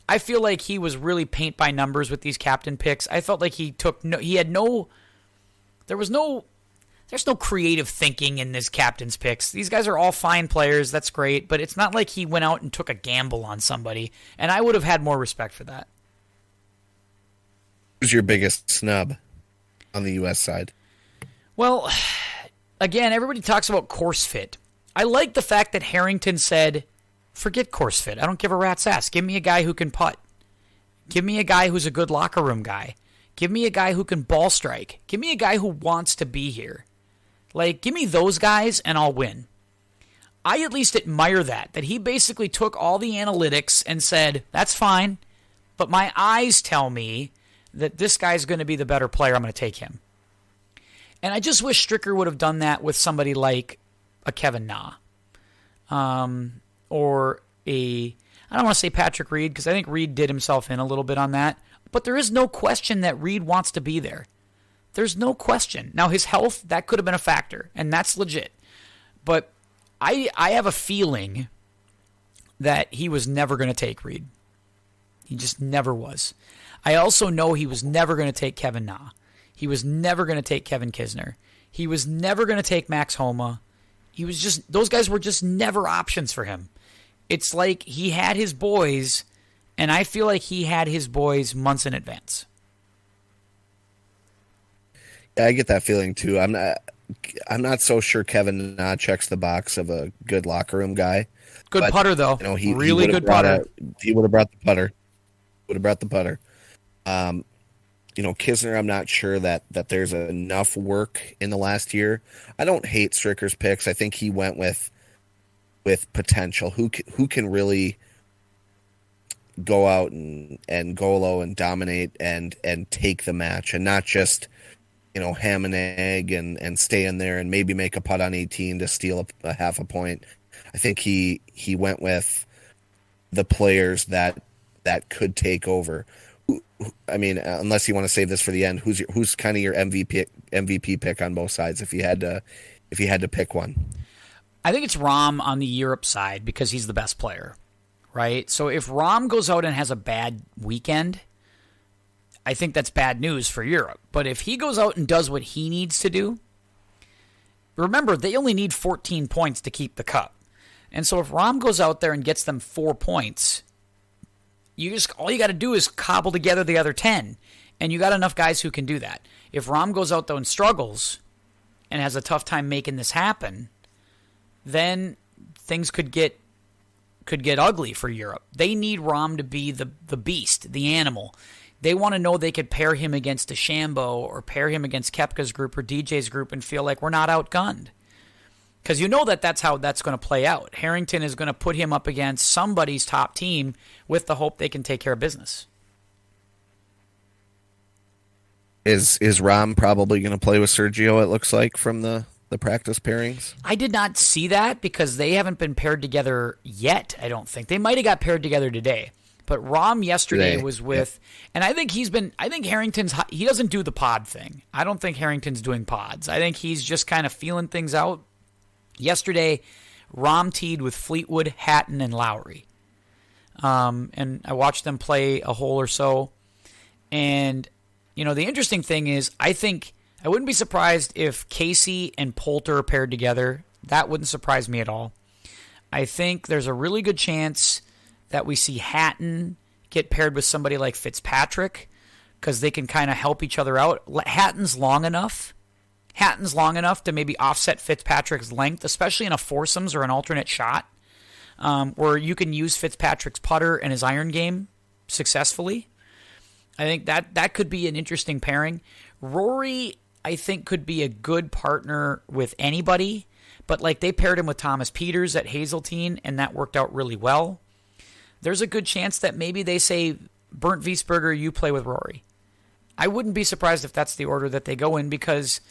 I feel like he was really paint by numbers with these captain picks. I felt like there's no creative thinking in this captain's picks. These guys are all fine players. That's great. But it's not like he went out and took a gamble on somebody. And I would have had more respect for that. Who's your biggest snub on the U.S. side? Well, again, everybody talks about course fit. I like the fact that Harrington said, forget course fit. I don't give a rat's ass. Give me a guy who can putt. Give me a guy who's a good locker room guy. Give me a guy who can ball strike. Give me a guy who wants to be here. Like, give me those guys and I'll win. I at least admire that he basically took all the analytics and said, that's fine, but my eyes tell me that this guy's going to be the better player. I'm going to take him. And I just wish Stricker would have done that with somebody like a Kevin Na. Or I don't want to say Patrick Reed, because I think Reed did himself in a little bit on that. But there is no question that Reed wants to be there. There's no question. Now, his health, that could have been a factor, and that's legit. But I have a feeling that he was never going to take Reed. He just never was. I also know he was never going to take Kevin Na. He was never going to take Kevin Kisner. He was never going to take Max Homa. Those guys were just never options for him. It's like he had his boys, and I feel like he had his boys months in advance. Yeah, I get that feeling too. I'm not so sure Kevin Na checks the box of a good locker room guy. Good putter though. You know, he really good putter. He would have brought the putter. You know, Kisner, I'm not sure that there's enough work in the last year. I don't hate Stricker's picks. I think he went with potential. Who can really go out and go low and dominate and take the match, and not just, you know, ham and egg and stay in there and maybe make a putt on 18 to steal a half a point. I think he went with the players that could take over. I mean, unless you want to save this for the end, who's kind of your MVP pick on both sides if you had to pick one? I think it's Rahm on the Europe side because he's the best player, right? So if Rahm goes out and has a bad weekend, I think that's bad news for Europe. But if he goes out and does what he needs to do, remember, they only need 14 points to keep the cup. And so if Rahm goes out there and gets them 4 points, all you got to do is cobble together the other 10. And you got enough guys who can do that. If Rahm goes out though and struggles and has a tough time making this happen, then things could get ugly for Europe. They need Rahm to be the beast, the animal. They want to know they could pair him against DeChambeau or pair him against Koepka's group or DJ's group and feel like we're not outgunned. Because you know that's how that's going to play out. Harrington is going to put him up against somebody's top team with the hope they can take care of business. Is Rahm probably going to play with Sergio, it looks like, from the practice pairings? I did not see that because they haven't been paired together yet, I don't think. They might have got paired together today. But Rahm yesterday was with, and I think Harrington's, he doesn't do the pod thing. I don't think Harrington's doing pods. I think he's just kind of feeling things out. Yesterday, Rahm teed with Fleetwood, Hatton, and Lowry. And I watched them play a hole or so. And, the interesting thing is, I wouldn't be surprised if Casey and Poulter are paired together. That wouldn't surprise me at all. I think there's a really good chance that we see Hatton get paired with somebody like Fitzpatrick because they can kind of help each other out. Hatton's long enough to maybe offset Fitzpatrick's length, especially in a foursomes or an alternate shot, where you can use Fitzpatrick's putter and his iron game successfully. I think that could be an interesting pairing. Rory, I think, could be a good partner with anybody, but like they paired him with Thomas Pieters at Hazeltine, and that worked out really well. There's a good chance that maybe they say, Bernd Wiesberger, you play with Rory. I wouldn't be surprised if that's the order that they go in because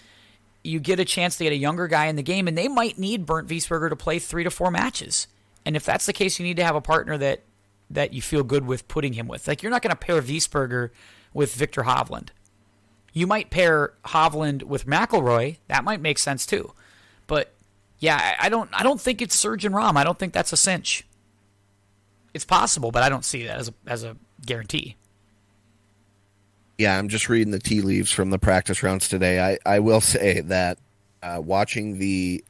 you get a chance to get a younger guy in the game, and they might need Bernd Wiesberger to play 3 to 4 matches. And if that's the case, you need to have a partner that you feel good with putting him with. Like, you're not going to pair Wiesberger with Victor Hovland. You might pair Hovland with McIlroy. That might make sense too. But yeah, I don't think it's Serge and Rahm. I don't think that's a cinch. It's possible, but I don't see that as a guarantee. Yeah, I'm just reading the tea leaves from the practice rounds today. I will say that watching the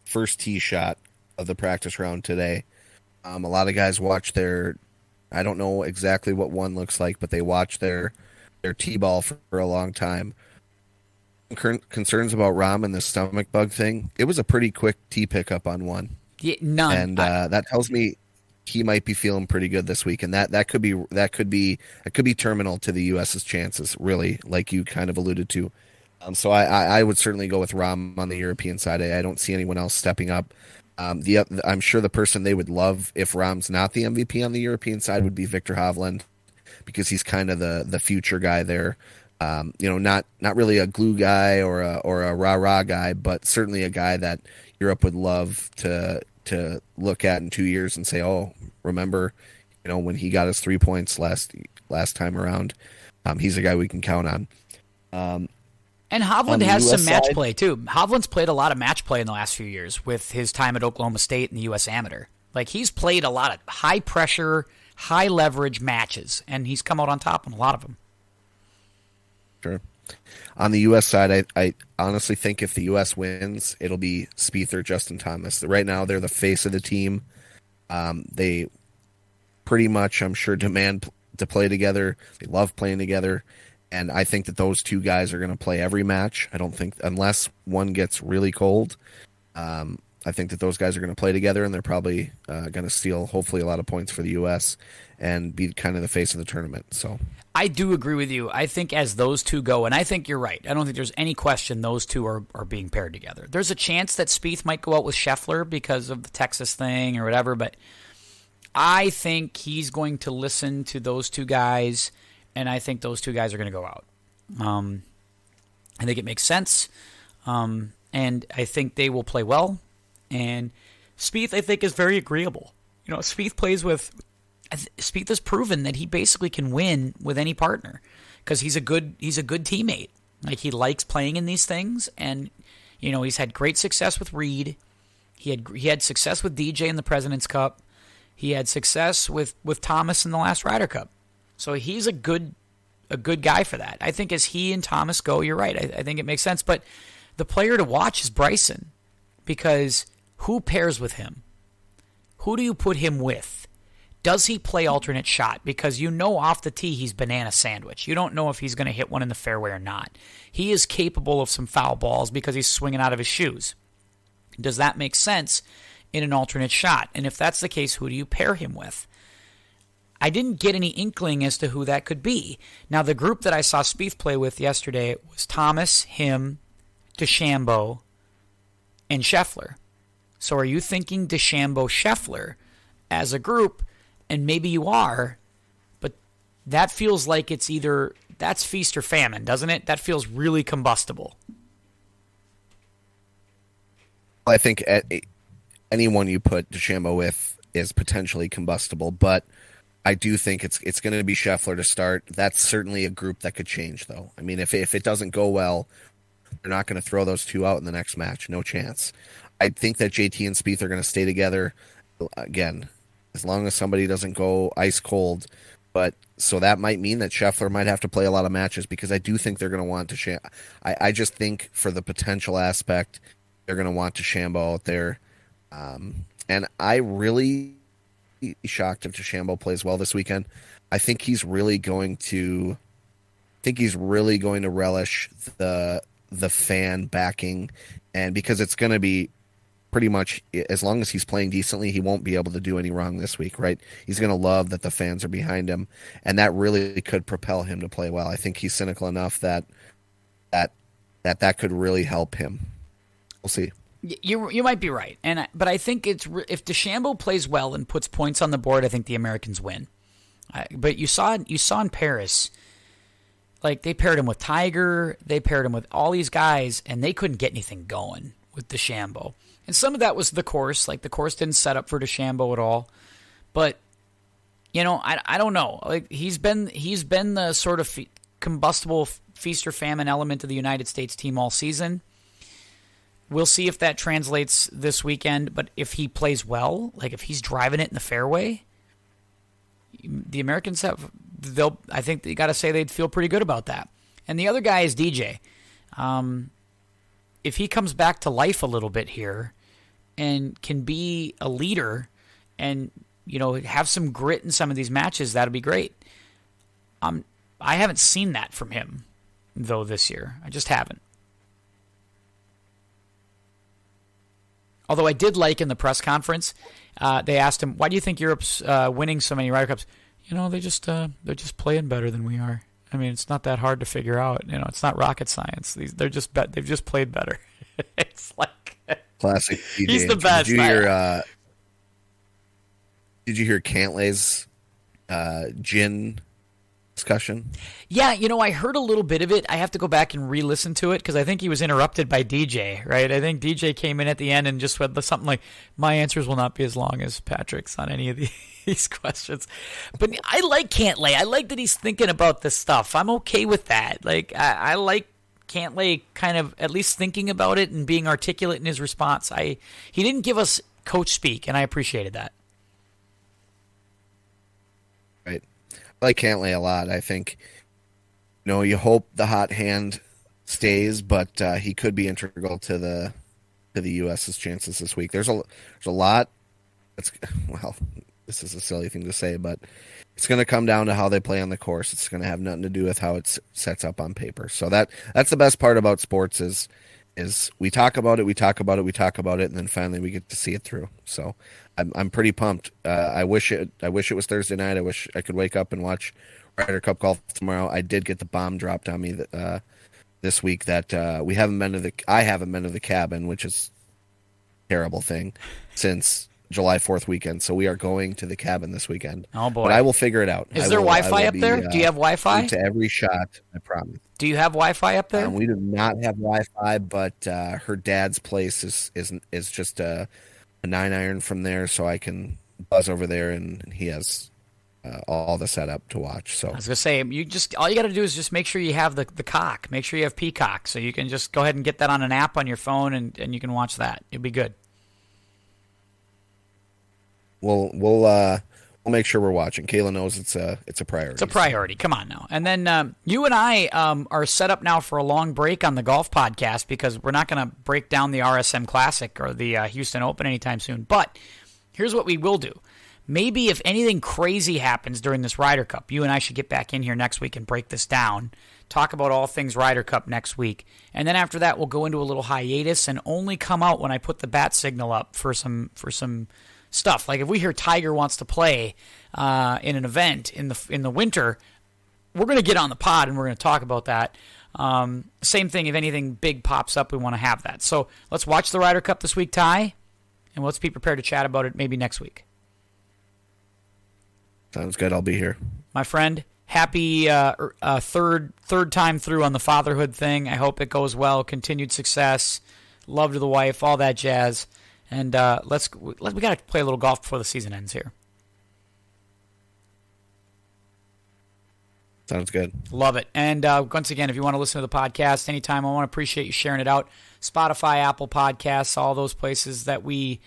first tee shot of the practice round today, a lot of guys watch their, I don't know exactly what one looks like, but they watch their tee ball for a long time. Concerns about Rahm and the stomach bug thing. It was a pretty quick tee pickup on one. Yeah, none. And that tells me he might be feeling pretty good this week, and that could be terminal to the U.S.'s chances, really, like you kind of alluded to. So I would certainly go with Rahm on the European side. I don't see anyone else stepping up. I'm sure the person they would love if Rahm's not the MVP on the European side would be Victor Hovland, because he's kind of the future guy there. Not really a glue guy or a rah-rah guy, but certainly a guy that Europe would love to look at in 2 years and say, oh, remember, when he got his 3 points last time around, he's a guy we can count on. And Hovland has some match play too. Hovland's played a lot of match play in the last few years with his time at Oklahoma State and the U.S. Amateur. Like, he's played a lot of high pressure, high leverage matches, and he's come out on top on a lot of them. Sure. On the U.S. side, I honestly think if the U.S. wins, it'll be Spieth or Justin Thomas. Right now, they're the face of the team. They pretty much, I'm sure, demand to play together. They love playing together. And I think that those two guys are going to play every match. I don't think, unless one gets really cold, I think that those guys are going to play together, and they're probably going to steal, hopefully, a lot of points for the U.S. and be kind of the face of the tournament. So I do agree with you. I think as those two go, and I think you're right, I don't think there's any question those two are being paired together. There's a chance that Spieth might go out with Scheffler because of the Texas thing or whatever, but I think he's going to listen to those two guys, and I think those two guys are going to go out. I think it makes sense, and I think they will play well. And Spieth, I think, is very agreeable. Spieth has proven that he basically can win with any partner because he's a good teammate. Like, he likes playing in these things, and he's had great success with Reed. He had success with DJ in the President's Cup. He had success with Thomas in the last Ryder Cup. So he's a good a good guy for that. I think as he and Thomas go, you're right. I think it makes sense. But the player to watch is Bryson, because who pairs with him? Who do you put him with? Does he play alternate shot? Because you know off the tee he's banana sandwich. You don't know if he's going to hit one in the fairway or not. He is capable of some foul balls because he's swinging out of his shoes. Does that make sense in an alternate shot? And if that's the case, who do you pair him with? I didn't get any inkling as to who that could be. Now, the group that I saw Spieth play with yesterday was Thomas, him, DeChambeau, and Scheffler. So are you thinking DeChambeau, Scheffler as a group? And maybe you are, but that feels like it's either, that's feast or famine, doesn't it? That feels really combustible. I think anyone you put DeChambeau with is potentially combustible, but I do think it's going to be Scheffler to start. That's certainly a group that could change, though. I mean, if it doesn't go well, they're not going to throw those two out in the next match. No chance. I think that JT and Spieth are going to stay together, again, as long as somebody doesn't go ice cold. But so that might mean that Scheffler might have to play a lot of matches, because I do think they're going to want to. I just think for the potential aspect, they're going to want DeChambeau out there. And I really be shocked if DeChambeau plays well this weekend. I think he's really going to relish the fan backing, and because it's going to be pretty much, as long as he's playing decently, he won't be able to do any wrong this week, right? He's going to love that the fans are behind him, and that really could propel him to play well. I think he's cynical enough that could really help him. We'll see. You might be right, but I think if DeChambeau plays well and puts points on the board, I think the Americans win. But you saw in Paris, like, they paired him with Tiger, they paired him with all these guys, and they couldn't get anything going with DeChambeau. And some of that was the course. Like, the course didn't set up for DeChambeau at all. But, I don't know. Like, he's been the sort of combustible feast or famine element of the United States team all season. We'll see if that translates this weekend. But if he plays well, like if he's driving it in the fairway, the Americans I think you got to say they'd feel pretty good about that. And the other guy is DJ. If he comes back to life a little bit here and can be a leader and, have some grit in some of these matches, that'll be great. I haven't seen that from him, though, this year. I just haven't. Although I did like in the press conference, they asked him, why do you think Europe's winning so many Ryder Cups? They're just playing better than we are. I mean, it's not that hard to figure out. It's not rocket science. They've just played better. It's like classic DJ. He's the best. Did you hear Cantlay's gin discussion? Yeah, I heard a little bit of it. I have to go back and re-listen to it because I think he was interrupted by DJ, right? I think DJ came in at the end and just said something like, my answers will not be as long as Patrick's on any of these questions. But I like Cantlay. I like that he's thinking about this stuff. I'm okay with that. Like, I like Cantlay kind of at least thinking about it and being articulate in his response. He didn't give us coach speak, and I appreciated that. Right. I like Cantlay a lot. I think, you hope the hot hand stays, but he could be integral to the U.S.'s chances this week. There's a lot. This is a silly thing to say, but it's going to come down to how they play on the course. It's going to have nothing to do with how it sets up on paper. So that's the best part about sports is we talk about it, and then finally we get to see it through. So I'm pretty pumped. I wish it was Thursday night. I wish I could wake up and watch Ryder Cup golf tomorrow. I did get the bomb dropped on me this week that I haven't been to the cabin, which is a terrible thing, since July 4th weekend. So we are going to the cabin this weekend. Oh boy! But I will figure it out. Is there Wi-Fi up there? Do you have Wi-Fi? To every shot, I promise. Do you have Wi-Fi up there? We do not have Wi-Fi, but her dad's place is just a 9-iron from there, so I can buzz over there, and he has all the setup to watch. So I was gonna say, all you got to do is just make sure you have the cock. Make sure you have Peacock, so you can just go ahead and get that on an app on your phone, and you can watch that. It'll be good. We'll make sure we're watching. Kayla knows it's a priority. It's a priority. Come on now. And then you and I are set up now for a long break on the golf podcast because we're not going to break down the RSM Classic or the Houston Open anytime soon. But here's what we will do. Maybe if anything crazy happens during this Ryder Cup, you and I should get back in here next week and break this down, talk about all things Ryder Cup next week. And then after that, we'll go into a little hiatus and only come out when I put the bat signal up for some stuff. Like if we hear Tiger wants to play in an event in the winter, we're going to get on the pod and we're going to talk about that. Same thing, if anything big pops up, we want to have that. So let's watch the Ryder Cup this week, Ty, and let's be prepared to chat about it maybe next week. Sounds good. I'll be here. My friend, happy third time through on the fatherhood thing. I hope it goes well. Continued success. Love to the wife, all that jazz. And we got to play a little golf before the season ends here. Sounds good. Love it. And once again, if you want to listen to the podcast anytime, I want to appreciate you sharing it out. Spotify, Apple Podcasts, all those places that we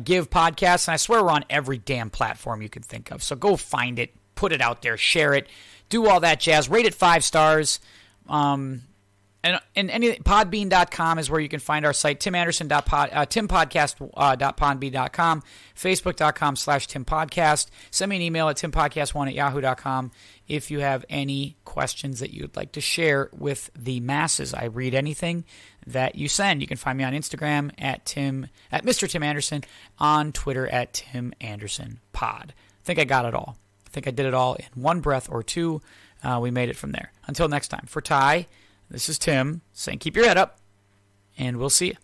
give podcasts. And I swear we're on every damn platform you could think of. So go find it, put it out there, share it, do all that jazz. Rate it 5 stars. And any podbean.com is where you can find our site. timpodcast.podbean.com, facebook.com/timpodcast. Send me an email at timpodcast1@yahoo.com if you have any questions that you'd like to share with the masses. I read anything that you send. You can find me on Instagram at Mr. Tim Anderson, on Twitter at Tim Anderson Pod. I think I got it all. I think I did it all in one breath or two. We made it from there. Until next time, for Ty, this is Tim saying keep your head up, and we'll see you.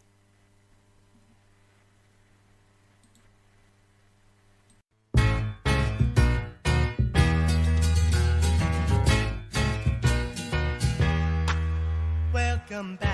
Welcome back.